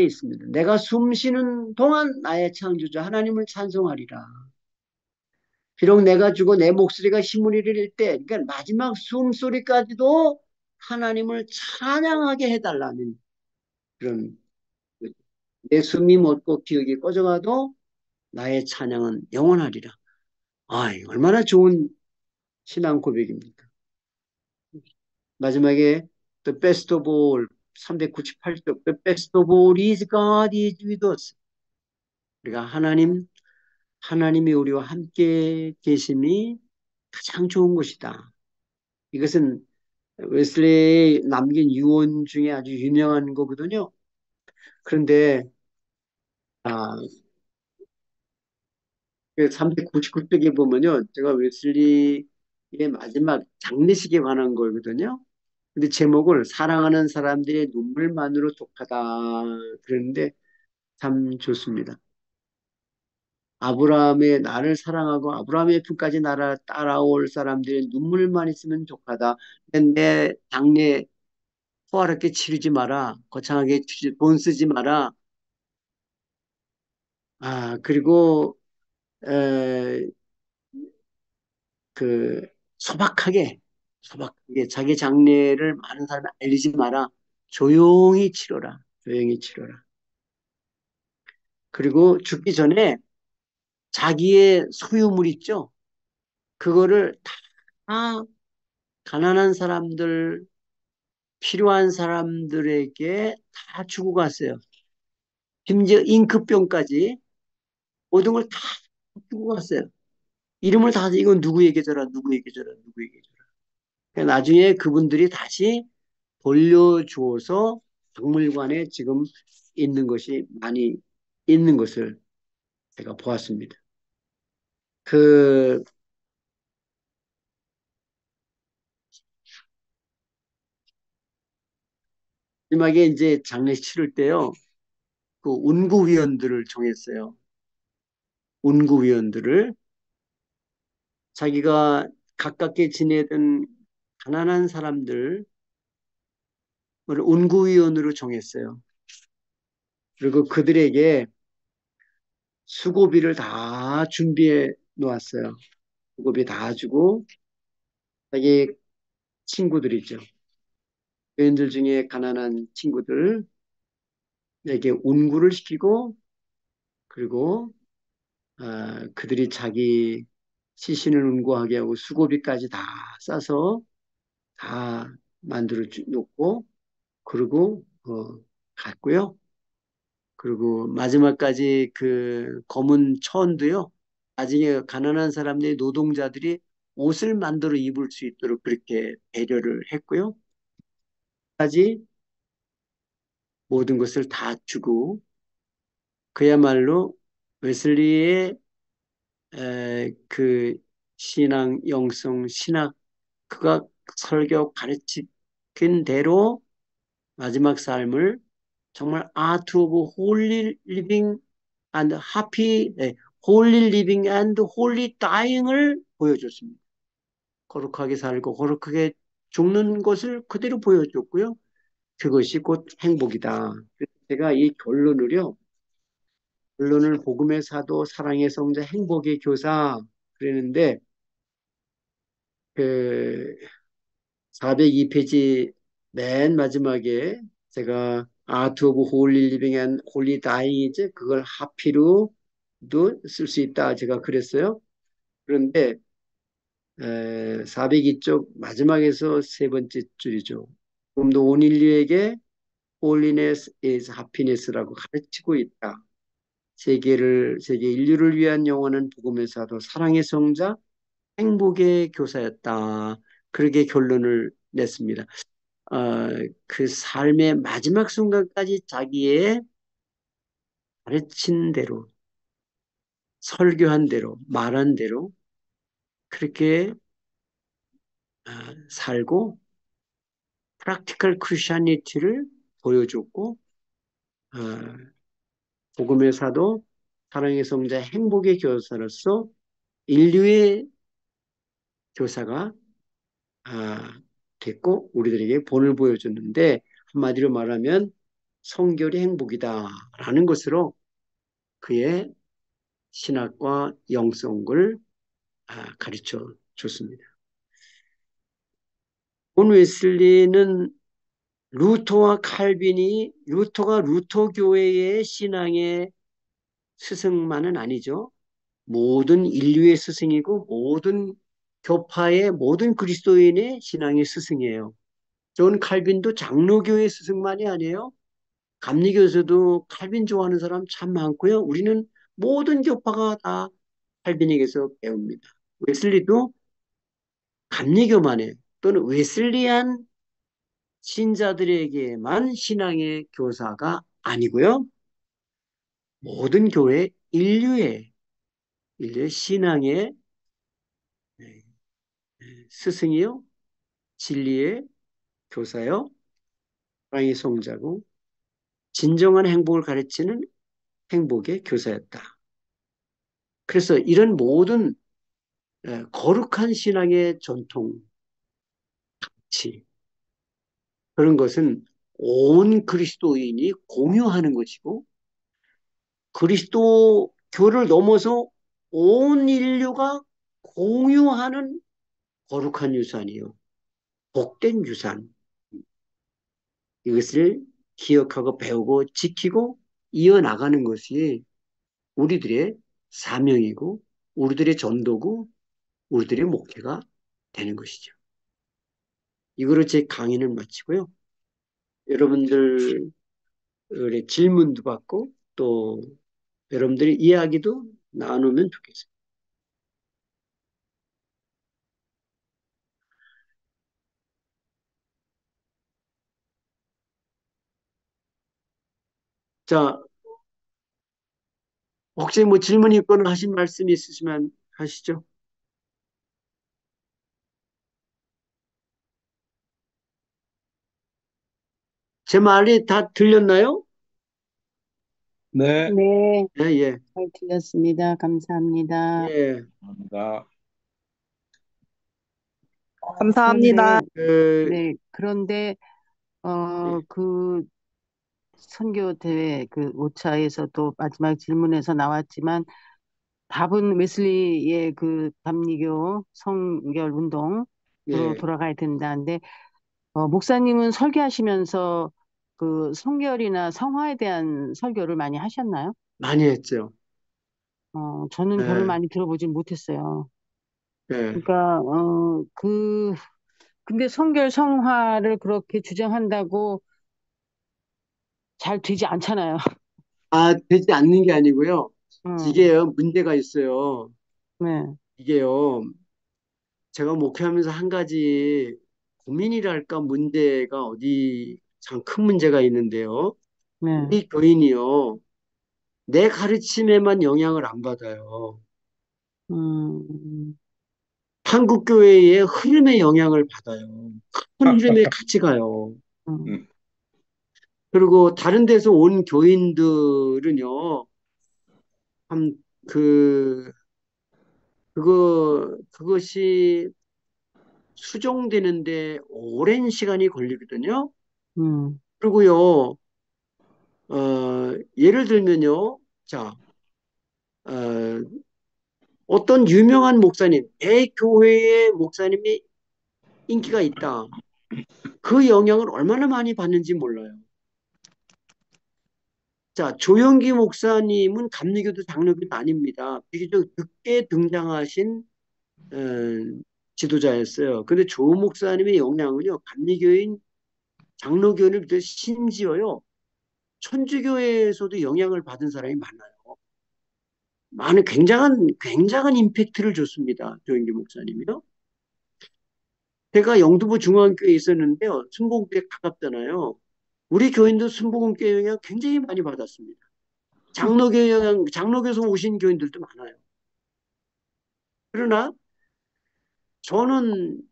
있습니다. 내가 숨 쉬는 동안 나의 창조주 하나님을 찬송하리라. 비록 내가 죽어 내 목소리가 힘을 잃을 때, 그러니까 마지막 숨소리까지도 하나님을 찬양하게 해달라는 그런, 내 숨이 멎고 기억이 꺼져가도 나의 찬양은 영원하리라. 아, 얼마나 좋은 신앙 고백입니까? 마지막에 The best of all 398쪽 The best of all is God is with us. 우리가 하나님이 우리와 함께 계심이 가장 좋은 것이다. 이것은 웨슬레이 남긴 유언 중에 아주 유명한 거거든요. 그런데 아, 399쪽에 보면요. 제가 웨슬리의 마지막 장례식에 관한 거거든요. 근데 제목을 사랑하는 사람들의 눈물만으로 독하다 그랬는데 참 좋습니다. 아브라함의 나를 사랑하고 아브라함의 품까지 나를 따라올 사람들의 눈물만 있으면 독하다. 내 장례 호화롭게 치르지 마라. 거창하게 돈 쓰지 마라. 그리고 에, 그 소박하게 자기 장래를 많은 사람에 알리지 마라. 조용히 치러라. 조용히 치러라. 그리고 죽기 전에 자기의 소유물 있죠. 그거를 다 가난한 사람들, 필요한 사람들에게 다 주고 갔어요. 심지어 잉크병까지 모든 걸 다 주고 갔어요. 이름을 다 이건 누구에게 줘라, 누구에게 줘라, 누구에게 줘라. 그러니까 나중에 그분들이 다시 돌려주어서 박물관에 지금 있는 것이 많이 있는 것을 제가 보았습니다. 그 마지막에 이제 장례식 치를 때요. 그 운구위원들을 정했어요. 운구위원들을 자기가 가깝게 지내던 가난한 사람들 운구위원으로 정했어요. 그리고 그들에게 수고비를 다 준비해 놓았어요. 수고비 다 주고 자기 친구들이죠. 교인들 중에 가난한 친구들에게 운구를 시키고 그리고 그들이 자기 시신을 운구하게 하고 수고비까지 다 싸서 다 만들어 놓고 그리고 갔고요. 그리고 마지막까지 그 검은 천도요. 나중에 가난한 사람들이 노동자들이 옷을 만들어 입을 수 있도록 그렇게 배려를 했고요. 까지 모든 것을 다 주고 그야말로 웨슬리의 그 신앙, 영성, 신학 그가 설교 가르친 대로 마지막 삶을 정말 아트 오브 홀리 리빙 and happy, 홀리 리빙 and 홀리 다잉을 보여줬습니다. 거룩하게 살고 거룩하게 죽는 것을 그대로 보여줬고요. 그것이 곧 행복이다. 제가 이 결론을 복음의 사도, 사랑의 성자, 행복의 교사 그랬는데 그 402페이지 맨 마지막에 제가 아트 오브 홀리 리빙 앤 홀리 다잉이지 그걸 하피로도 쓸 수 있다 제가 그랬어요. 그런데 402쪽 마지막에서 세 번째 줄이죠. 좀더 온 인류에게 holiness is happiness라고 가르치고 있다. 세계 인류를 위한 영원한 복음의 사도, 사랑의 성자, 행복의 교사였다. 그렇게 결론을 냈습니다. 어, 그 삶의 마지막 순간까지 자기의 가르친 대로, 설교한 대로, 말한 대로 그렇게 살고 프랙티컬 크리스천니티를 보여줬고 어, 복음의 사도, 사랑의 성자, 행복의 교사로서 인류의 교사가 됐고 우리들에게 본을 보여줬는데 한마디로 말하면 성결이 행복이다라는 것으로 그의 신학과 영성을 가르쳐 줬습니다. 본 웨슬리는 루터가 루터 교회의 신앙의 스승만은 아니죠. 모든 인류의 스승이고 모든 교파의 모든 그리스도인의 신앙의 스승이에요. 존 칼빈도 장로교의 스승만이 아니에요. 감리교에서도 칼빈 좋아하는 사람 참 많고요. 우리는 모든 교파가 다 칼빈에게서 배웁니다. 웨슬리도 감리교만의 또는 웨슬리안 신자들에게만 신앙의 교사가 아니고요. 모든 교회 인류의 신앙의 스승이요. 진리의 교사요. 사랑의 성자고 진정한 행복을 가르치는 행복의 교사였다. 그래서 이런 모든 거룩한 신앙의 전통, 치 그런 것은 온 그리스도인이 공유하는 것이고 그리스도교를 넘어서 온 인류가 공유하는 거룩한 유산이요. 복된 유산. 이것을 기억하고 배우고 지키고 이어나가는 것이 우리들의 사명이고 우리들의 전도고 우리들의 목회가 되는 것이죠. 이거로 제 강의는 마치고요. 여러분들의 질문도 받고 또 여러분들의 이야기도 나누면 좋겠습니다. 자, 혹시 뭐 질문 있거나 하신 말씀 있으시면 하시죠. 제 말이 다 들렸나요? 네, 네, 예, 예, 잘 들렸습니다. 감사합니다. 예. 감사합니다. 그런데, 감사합니다. 그, 네, 그런데 예, 그 선교 대회 그 5차에서도 마지막 질문에서 나왔지만 답은 웨슬리의 그 감리교 성결 운동으로 예, 돌아가야 된다는데 목사님은 설교하시면서 그 성결이나 성화에 대한 설교를 많이 하셨나요? 많이 했죠. 저는 별로 예, 많이 들어보진 못했어요. 예. 그러니까 근데 성결 성화를 그렇게 주장한다고 잘 되지 않잖아요. 아, 되지 않는 게 아니고요. 음, 이게요, 문제가 있어요. 네, 이게요, 제가 목회하면서 한 가지 고민이랄까 문제가 어디 참 큰 문제가 있는데요. 네, 우리 교인이요, 내 가르침에만 영향을 안 받아요. 음, 한국 교회의 흐름에 영향을 받아요. 큰 흐름에 같이 가요. 음, 음, 그리고 다른 데서 온 교인들은요, 참, 그, 그것이 수정되는데 오랜 시간이 걸리거든요. 음, 그리고요, 예를 들면요, 자, 어, 어떤 유명한 목사님, 내 교회의 목사님이 인기가 있다. 그 영향을 얼마나 많이 받는지 몰라요. 자, 조영기 목사님은 감리교도 장로교도 아닙니다. 비교적 늦게 등장하신 어, 지도자였어요. 근데 조 목사님의 영향은요, 감리교인, 장로교인을 비롯해 심지어요, 천주교에서도 영향을 받은 사람이 많아요. 굉장한 임팩트를 줬습니다. 조영기 목사님이요. 제가 영두부 중앙교회에 있었는데요. 순복음교회 가깝잖아요. 우리 교인도 순복음교회 영향 굉장히 많이 받았습니다. 장로교에서 오신 교인들도 많아요. 그러나 저는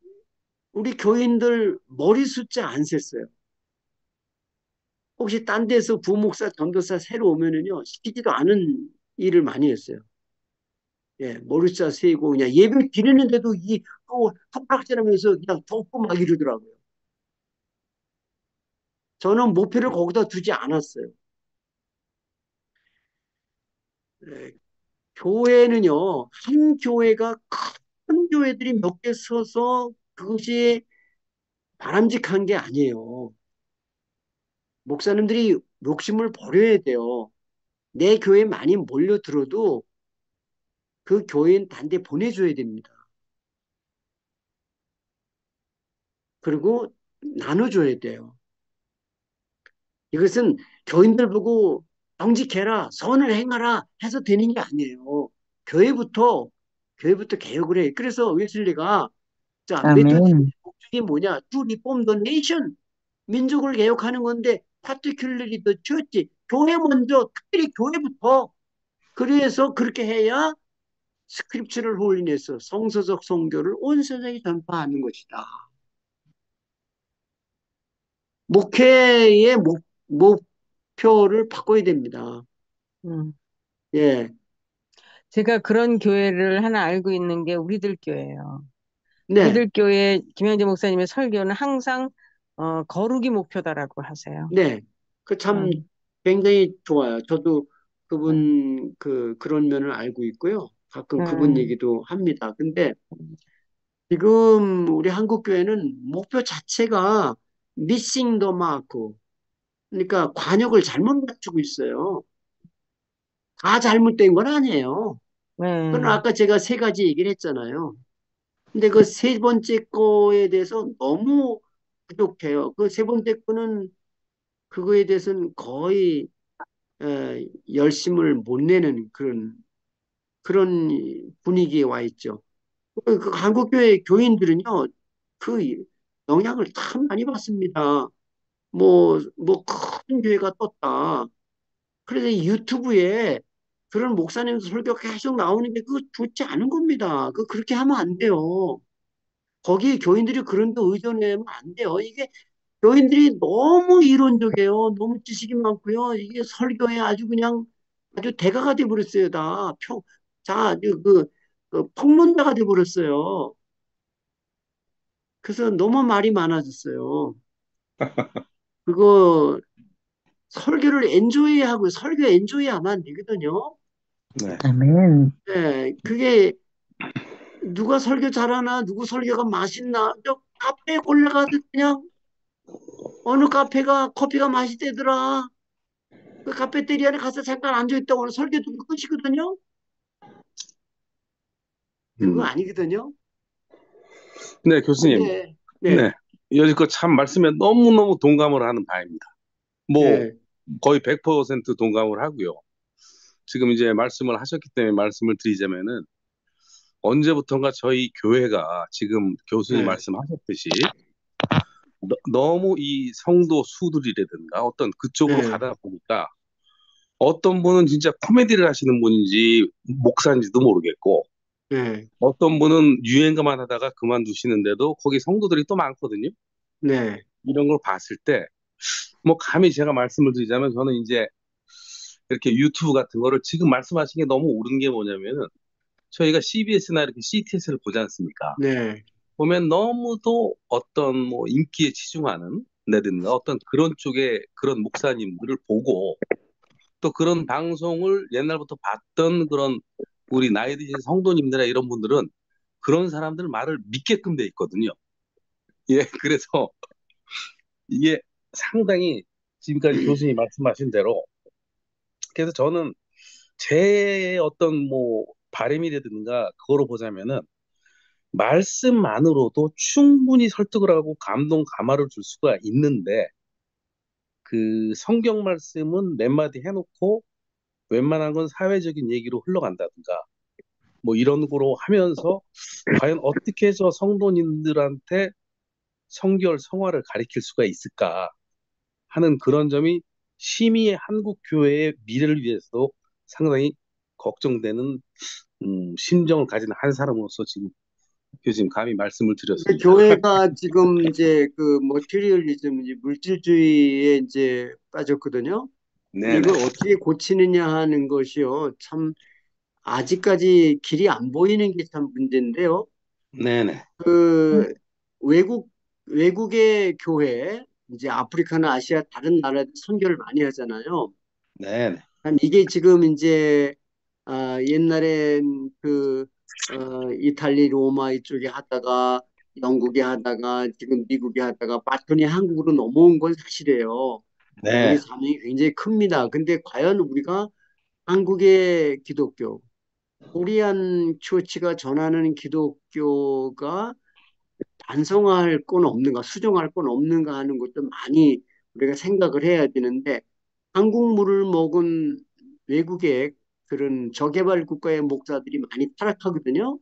우리 교인들 머리 숫자 안 셌어요. 혹시 딴 데서 부목사, 전도사 새로 오면은요, 시키지도 않은 일을 많이 했어요. 예, 머리 숫자 세고 그냥 예배 드리는데도 또 합락질하면서 그냥 덮고 막 이러더라고요. 저는 목표를 거기다 두지 않았어요. 예, 교회는요, 한 교회가 큰 교회들이 몇 개 서서 그것이 바람직한 게 아니에요. 목사님들이 욕심을 버려야 돼요. 내 교회 많이 몰려들어도 그 교인 단대 보내줘야 됩니다. 그리고 나눠줘야 돼요. 이것은 교인들 보고 정직해라, 선을 행하라 해서 되는 게 아니에요. 교회부터, 교회부터 개혁을 해. 그래서 웨슬리가, 자, 메토디스트의 아멘. 목적이 뭐냐? To reform the nation. 민족을 개혁하는 건데, particularly the church. 교회 먼저, 특별히 교회부터. 그래서 그렇게 해야 스크립처럴 홀리네스, 성서적 성교를 온 세상에 전파하는 것이다. 목회의 목표를 바꿔야 됩니다. 음. 예. 제가 그런 교회를 하나 알고 있는 게 우리들 교회예요. 네. 우리들 교회 김영재 목사님의 설교는 항상 거룩이 목표다라고 하세요. 네. 그 참 음, 굉장히 좋아요. 저도 음, 그런 면을 알고 있고요. 가끔 그분 음, 얘기도 합니다. 근데 지금 우리 한국 교회는 목표 자체가 missing the mark. 그러니까 관역을 잘못 맞추고 있어요. 다 잘못된 건 아니에요. 그럼 네, 아까 제가 세 가지 얘기를 했잖아요. 근데 그 세 번째 거에 대해서 너무 부족해요. 그 세 번째 거는 그거에 대해서는 거의 열심을 못 내는 그런 분위기에 와 있죠. 그 한국교회 교인들은요, 그 영향을 참 많이 받습니다. 큰 교회가 떴다. 그래서 이 유튜브에 그런 목사님 설교 계속 나오는 게 그거 좋지 않은 겁니다. 그렇게 하면 안 돼요. 거기 교인들이 그런 데 의존하면 안 돼요. 이게 교인들이 너무 이론적이에요. 너무 지식이 많고요. 이게 설교에 아주 그냥 아주 대가가 돼버렸어요. 다 자, 그 폭론자가 돼버렸어요. 그래서 너무 말이 많아졌어요. 그거 설교를 엔조이하고 설교 엔조이하면 안 되거든요. 네. 아멘. 예, 그게 누가 설교 잘하나, 누구 설교가 맛있나, 저 카페에 올라가서 그냥 어느 카페가 커피가 맛있대더라. 그 카페테리아에 가서 잠깐 앉아있다고 하는 설교 듣고 끝이거든요. 그거 음. 아니거든요. 네, 교수님. 근데, 네, 네. 여지껏 참 말씀에 너무너무 동감을 하는 바입니다. 뭐, 네, 거의 100% 동감을 하고요. 지금 이제 말씀을 하셨기 때문에 말씀을 드리자면은, 언제부턴가 저희 교회가 지금 교수님 네, 말씀하셨듯이, 너무 이 성도 수들이라든가 어떤 그쪽으로 네, 가다 보니까, 어떤 분은 진짜 코미디를 하시는 분인지, 목사인지도 모르겠고, 네, 어떤 분은 유행가만 하다가 그만두시는데도 거기 성도들이 또 많거든요. 네, 이런 걸 봤을 때, 뭐 감히 제가 말씀을 드리자면 저는 이제 이렇게 유튜브 같은 거를 지금 말씀하신 게 너무 옳은 게 뭐냐면은 저희가 CBS나 이렇게 CTS를 보지 않습니까? 네, 보면 너무도 어떤 뭐 인기에 치중하는 내든가 어떤 그런 쪽의 그런 목사님들을 보고 또 그런 방송을 옛날부터 봤던 그런 우리 나이 드신 성도님들이나 이런 분들은 그런 사람들 말을 믿게끔 돼 있거든요. 예, 그래서 이게 상당히 지금까지 교수님이 말씀하신 대로 그래서 저는 제 어떤 뭐 바람이라든가 그거로 보자면은 말씀만으로도 충분히 설득을 하고 감동 감화를 줄 수가 있는데 그 성경 말씀은 몇 마디 해놓고 웬만한 건 사회적인 얘기로 흘러간다든가 뭐 이런 거로 하면서 과연 어떻게 해서 성도님들한테 성결 성화를 가리킬 수가 있을까 하는 그런 점이 심히 한국 교회의 미래를 위해서도 상당히 걱정되는 심정을 가진 한 사람으로서 지금 교수님 감히 말씀을 근데 드렸습니다. 교회가 지금 이제 그 머티리얼리즘, 이제 물질주의에 이제 빠졌거든요. 근데 네네. 이걸 어떻게 고치느냐 하는 것이요. 참, 아직까지 길이 안 보이는 게 참 문제인데요. 네네. 그 외국의 교회, 이제 아프리카나 아시아 다른 나라들 선교를 많이 하잖아요. 네네. 이게 지금 이제 옛날엔 이탈리 로마 이쪽에 하다가 영국에 하다가 지금 미국에 하다가 바톤이 한국으로 넘어온 건 사실이에요. 네. 우리 사명이 굉장히 큽니다. 근데 과연 우리가 한국의 기독교, 코리안 처치가 전하는 기독교가 반성할 건 없는가, 수정할 건 없는가 하는 것도 많이 우리가 생각을 해야 되는데 한국물을 먹은 외국의 그런 저개발 국가의 목사들이 많이 타락하거든요.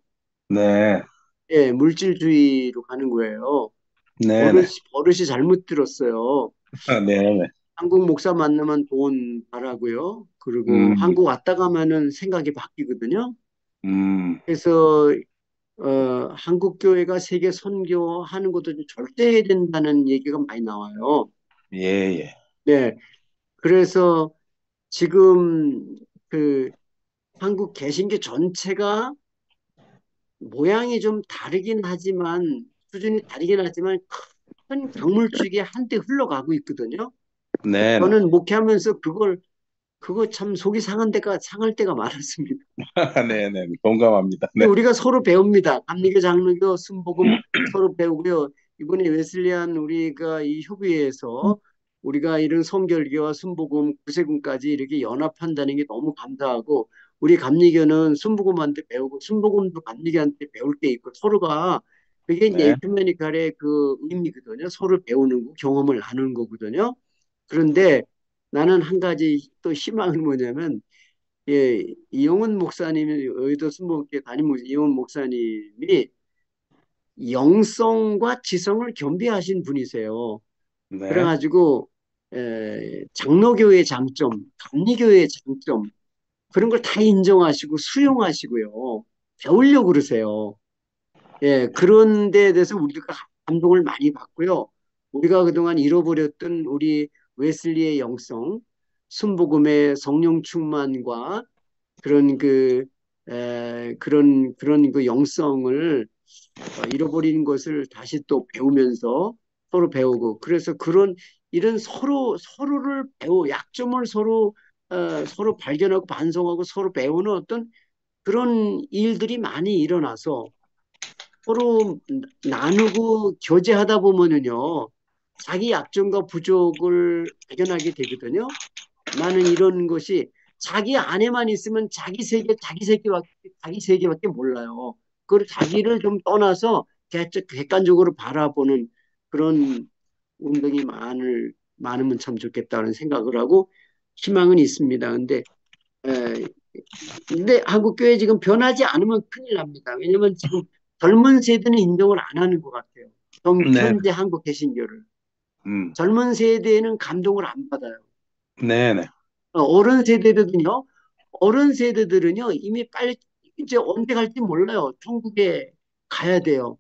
네. 예, 물질주의로 가는 거예요. 네네. 버릇이 잘못 들었어요. 네네. 한국 목사 만나면 돈 바라고요. 그리고 음, 한국 왔다 가면은 생각이 바뀌거든요. 음, 그래서 한국 교회가 세계 선교하는 것도 좀 절대해야 된다는 얘기가 많이 나와요. 예, 예. 네, 그래서 지금 그 한국 개신교 전체가 모양이 좀 다르긴 하지만 수준이 다르긴 하지만 큰 강물줄기에 한때 흘러가고 있거든요. 네네. 저는 목회하면서 그거 참 속이 상할 때가 많았습니다. 네네. 공감합니다. 네. 근데 우리가 서로 배웁니다. 감리교, 장로교, 순복음 서로 배우고요. 이번에 웨슬리안 우리가 이 협의회에서 우리가 이런 성결교와 순복음, 구세군까지 이렇게 연합한다는 게 너무 감사하고 우리 감리교는 순복음한테 배우고 순복음도 감리교한테 배울 게 있고 서로가 그게 이제 네. 에큐메니칼의 그 의미거든요. 서로 배우는 거, 경험을 나누는 거거든요. 그런데 나는 한 가지 또 희망은 뭐냐면 예, 이용훈 목사님이 여의도 순복음교회 담임 목사 이용훈 목사님이 영성과 지성을 겸비하신 분이세요. 네. 그래가지고 장로교의 장점, 감리교의 장점 그런 걸 다 인정하시고 수용하시고요. 배우려고 그러세요. 예, 그런 데에 대해서 우리가 감동을 많이 받고요. 우리가 그동안 잃어버렸던 우리 웨슬리의 영성, 순복음의 성령 충만과 그런 그런 그 영성을 잃어버린 것을 다시 또 배우면서 서로 배우고 그래서 그런 이런 서로를 약점을 서로 발견하고 반성하고 서로 배우는 어떤 그런 일들이 많이 일어나서 서로 나누고 교제하다 보면은요, 자기 약점과 부족을 발견하게 되거든요. 나는 이런 것이 자기 안에만 있으면 자기 세계밖에 몰라요. 그걸 자기를 좀 떠나서 객관적으로 바라보는 그런 운동이 많으면 참 좋겠다는 생각을 하고 희망은 있습니다. 에, 근데 한국 교회 지금 변하지 않으면 큰일 납니다. 왜냐면 지금 젊은 세대는 인정을 안 하는 것 같아요. 네, 현재 한국 개신교를. 음, 젊은 세대는 감동을 안 받아요. 네, 네. 어른 세대들은요, 이미 빨리, 이제 언제 갈지 몰라요. 천국에 가야 돼요.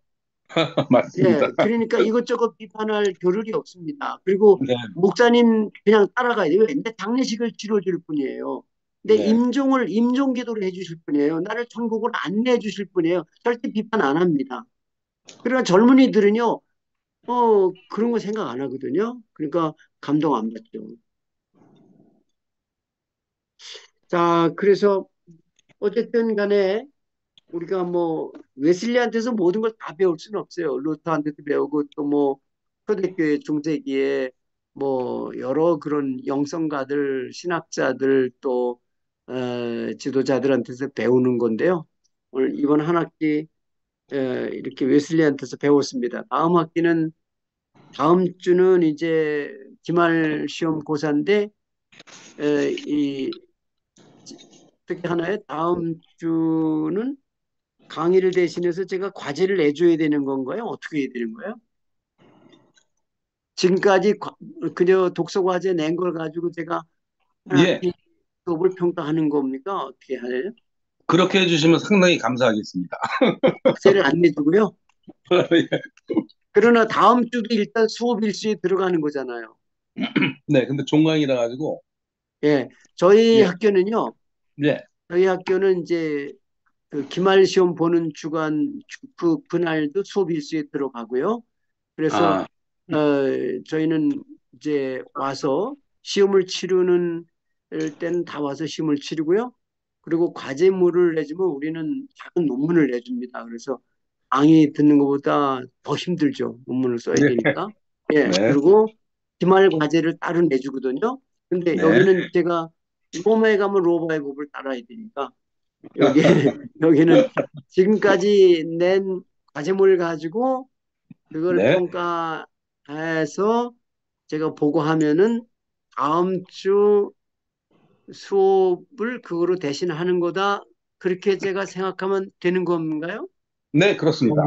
맞습니다. 예, 그러니까 이것저것 비판할 겨를이 없습니다. 그리고 네, 목사님 그냥 따라가야 돼요. 내 장례식을 치러줄 뿐이에요. 내 네. 임종 기도를 해주실 뿐이에요. 나를 천국으로 안내해 주실 뿐이에요. 절대 비판 안 합니다. 그러나 젊은이들은요, 그런 거 생각 안 하거든요. 그러니까 감동 안 받죠. 자, 그래서 어쨌든 간에 우리가 뭐 웨슬리한테서 모든 걸 다 배울 수는 없어요. 루터한테도 배우고 또 뭐 초대교회 중세기에 뭐 여러 그런 영성가들, 신학자들 또 지도자들한테서 배우는 건데요. 오늘 이번 한 학기 이렇게 웨슬리한테서 배웠습니다. 다음 주는 이제 기말 시험 고사인데 이 어떻게 하나요? 다음 주는 강의를 대신해서 제가 과제를 내줘야 되는 건가요? 어떻게 해야 되는 거예요? 지금까지 그저 독서 과제 낸 걸 가지고 제가 한 예, 학기 수업을 평가하는 겁니까? 어떻게 해요? 그렇게 해주시면 상당히 감사하겠습니다. 과제를 안 내주고요. 그러나 다음 주도 일단 수업 일수에 들어가는 거잖아요. 네, 근데 종강이라 가지고, 예, 저희 예, 학교는요. 예, 저희 학교는 이제 그 기말 시험 보는 그날도 수업 일수에 들어가고요. 그래서 아, 어, 저희는 이제 와서 시험을 치르는 때는 다 와서 시험을 치르고요. 그리고 과제물을 내주면 우리는 작은 논문을 내줍니다. 그래서 강의 듣는 것보다 더 힘들죠. 논문을 써야 네, 되니까. 예, 네, 그리고 기말 과제를 따로 내주거든요. 근데 네, 여기는 제가 로마에 가면 로마의 법을 따라야 되니까 여기, 여기는 지금까지 낸 과제물을 가지고 그걸 네, 평가해서 제가 보고하면은 다음 주 수업을 그거로 대신하는 거다. 그렇게 제가 생각하면 되는 건가요? 네, 그렇습니다.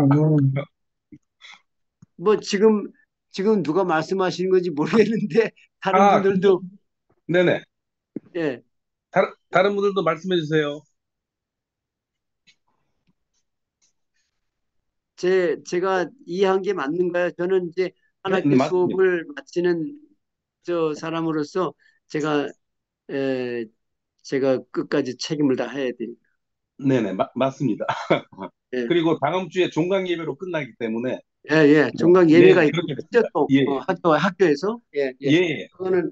뭐 지금 누가 말씀하시는 건지 모르겠는데 다른 아, 분들도 네네. 예, 다른 분들도 말씀해 주세요. 제가 이해한 게 맞는가요? 저는 이제 한 네, 네, 학기 맞습니다. 수업을 마치는 저 사람으로서 제가 에, 제가 끝까지 책임을 다해야 되니까. 네네, 맞습니다. 예, 그리고 다음 주에 종강 예배로 끝나기 때문에, 예, 예. 네, 종강 네, 예배가 그렇게 있죠, 됐습니다. 또 예, 예, 학교에서. 예, 예. 예, 그거는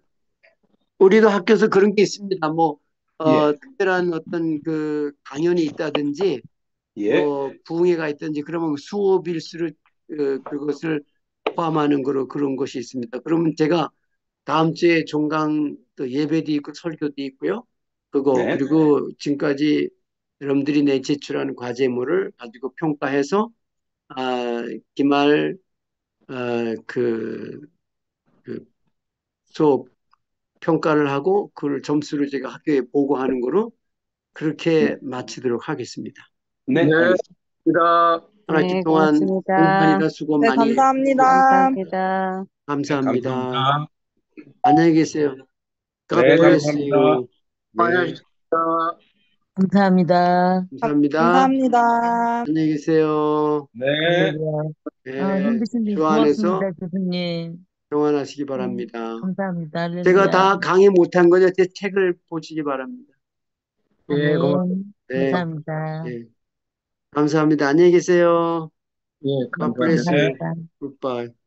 우리도 학교에서 그런 게 있습니다. 뭐 예, 특별한 어떤 그 강연이 있다든지 예, 뭐 부흥회가 있든지 그러면 수업일수록 그것을 포함하는 거로 그런 것이 있습니다. 그러면 제가 다음 주에 종강 또 예배도 있고 설교도 있고요. 그거 네, 그리고 지금까지 여러분들이 내 제출한 과제물을 가지고 평가해서 기말 그 수업 평가를 하고 그 점수를 제가 학교에 보고하는 거로 네, 그렇게 마치도록 하겠습니다. 네, 알겠습니다. 한 학기 네, 동안 고맙습니다. 공부하느라 수고 네, 많이 감사합니다. 했습니다. 감사합니다. 네, 감사합니다. 감사합니다. 안녕히 계세요. God 네, bless 감사합니다. you. 네, 감사합니다. 감사합니다. 감사합니다. 안녕히 계세요. 네. 네. 네, 힘드신데 주 안에서 고맙습니다, 교수님. 평안하시기 네, 바랍니다. 감사합니다. 제가 할렐루야. 다 강의 못한 거죠. 제 책을 보시기 바랍니다. 아멘. 네, 감사합니다. 네. 감사합니다. 안녕히 계세요. 네, God bless you. 감사합니다. Goodbye.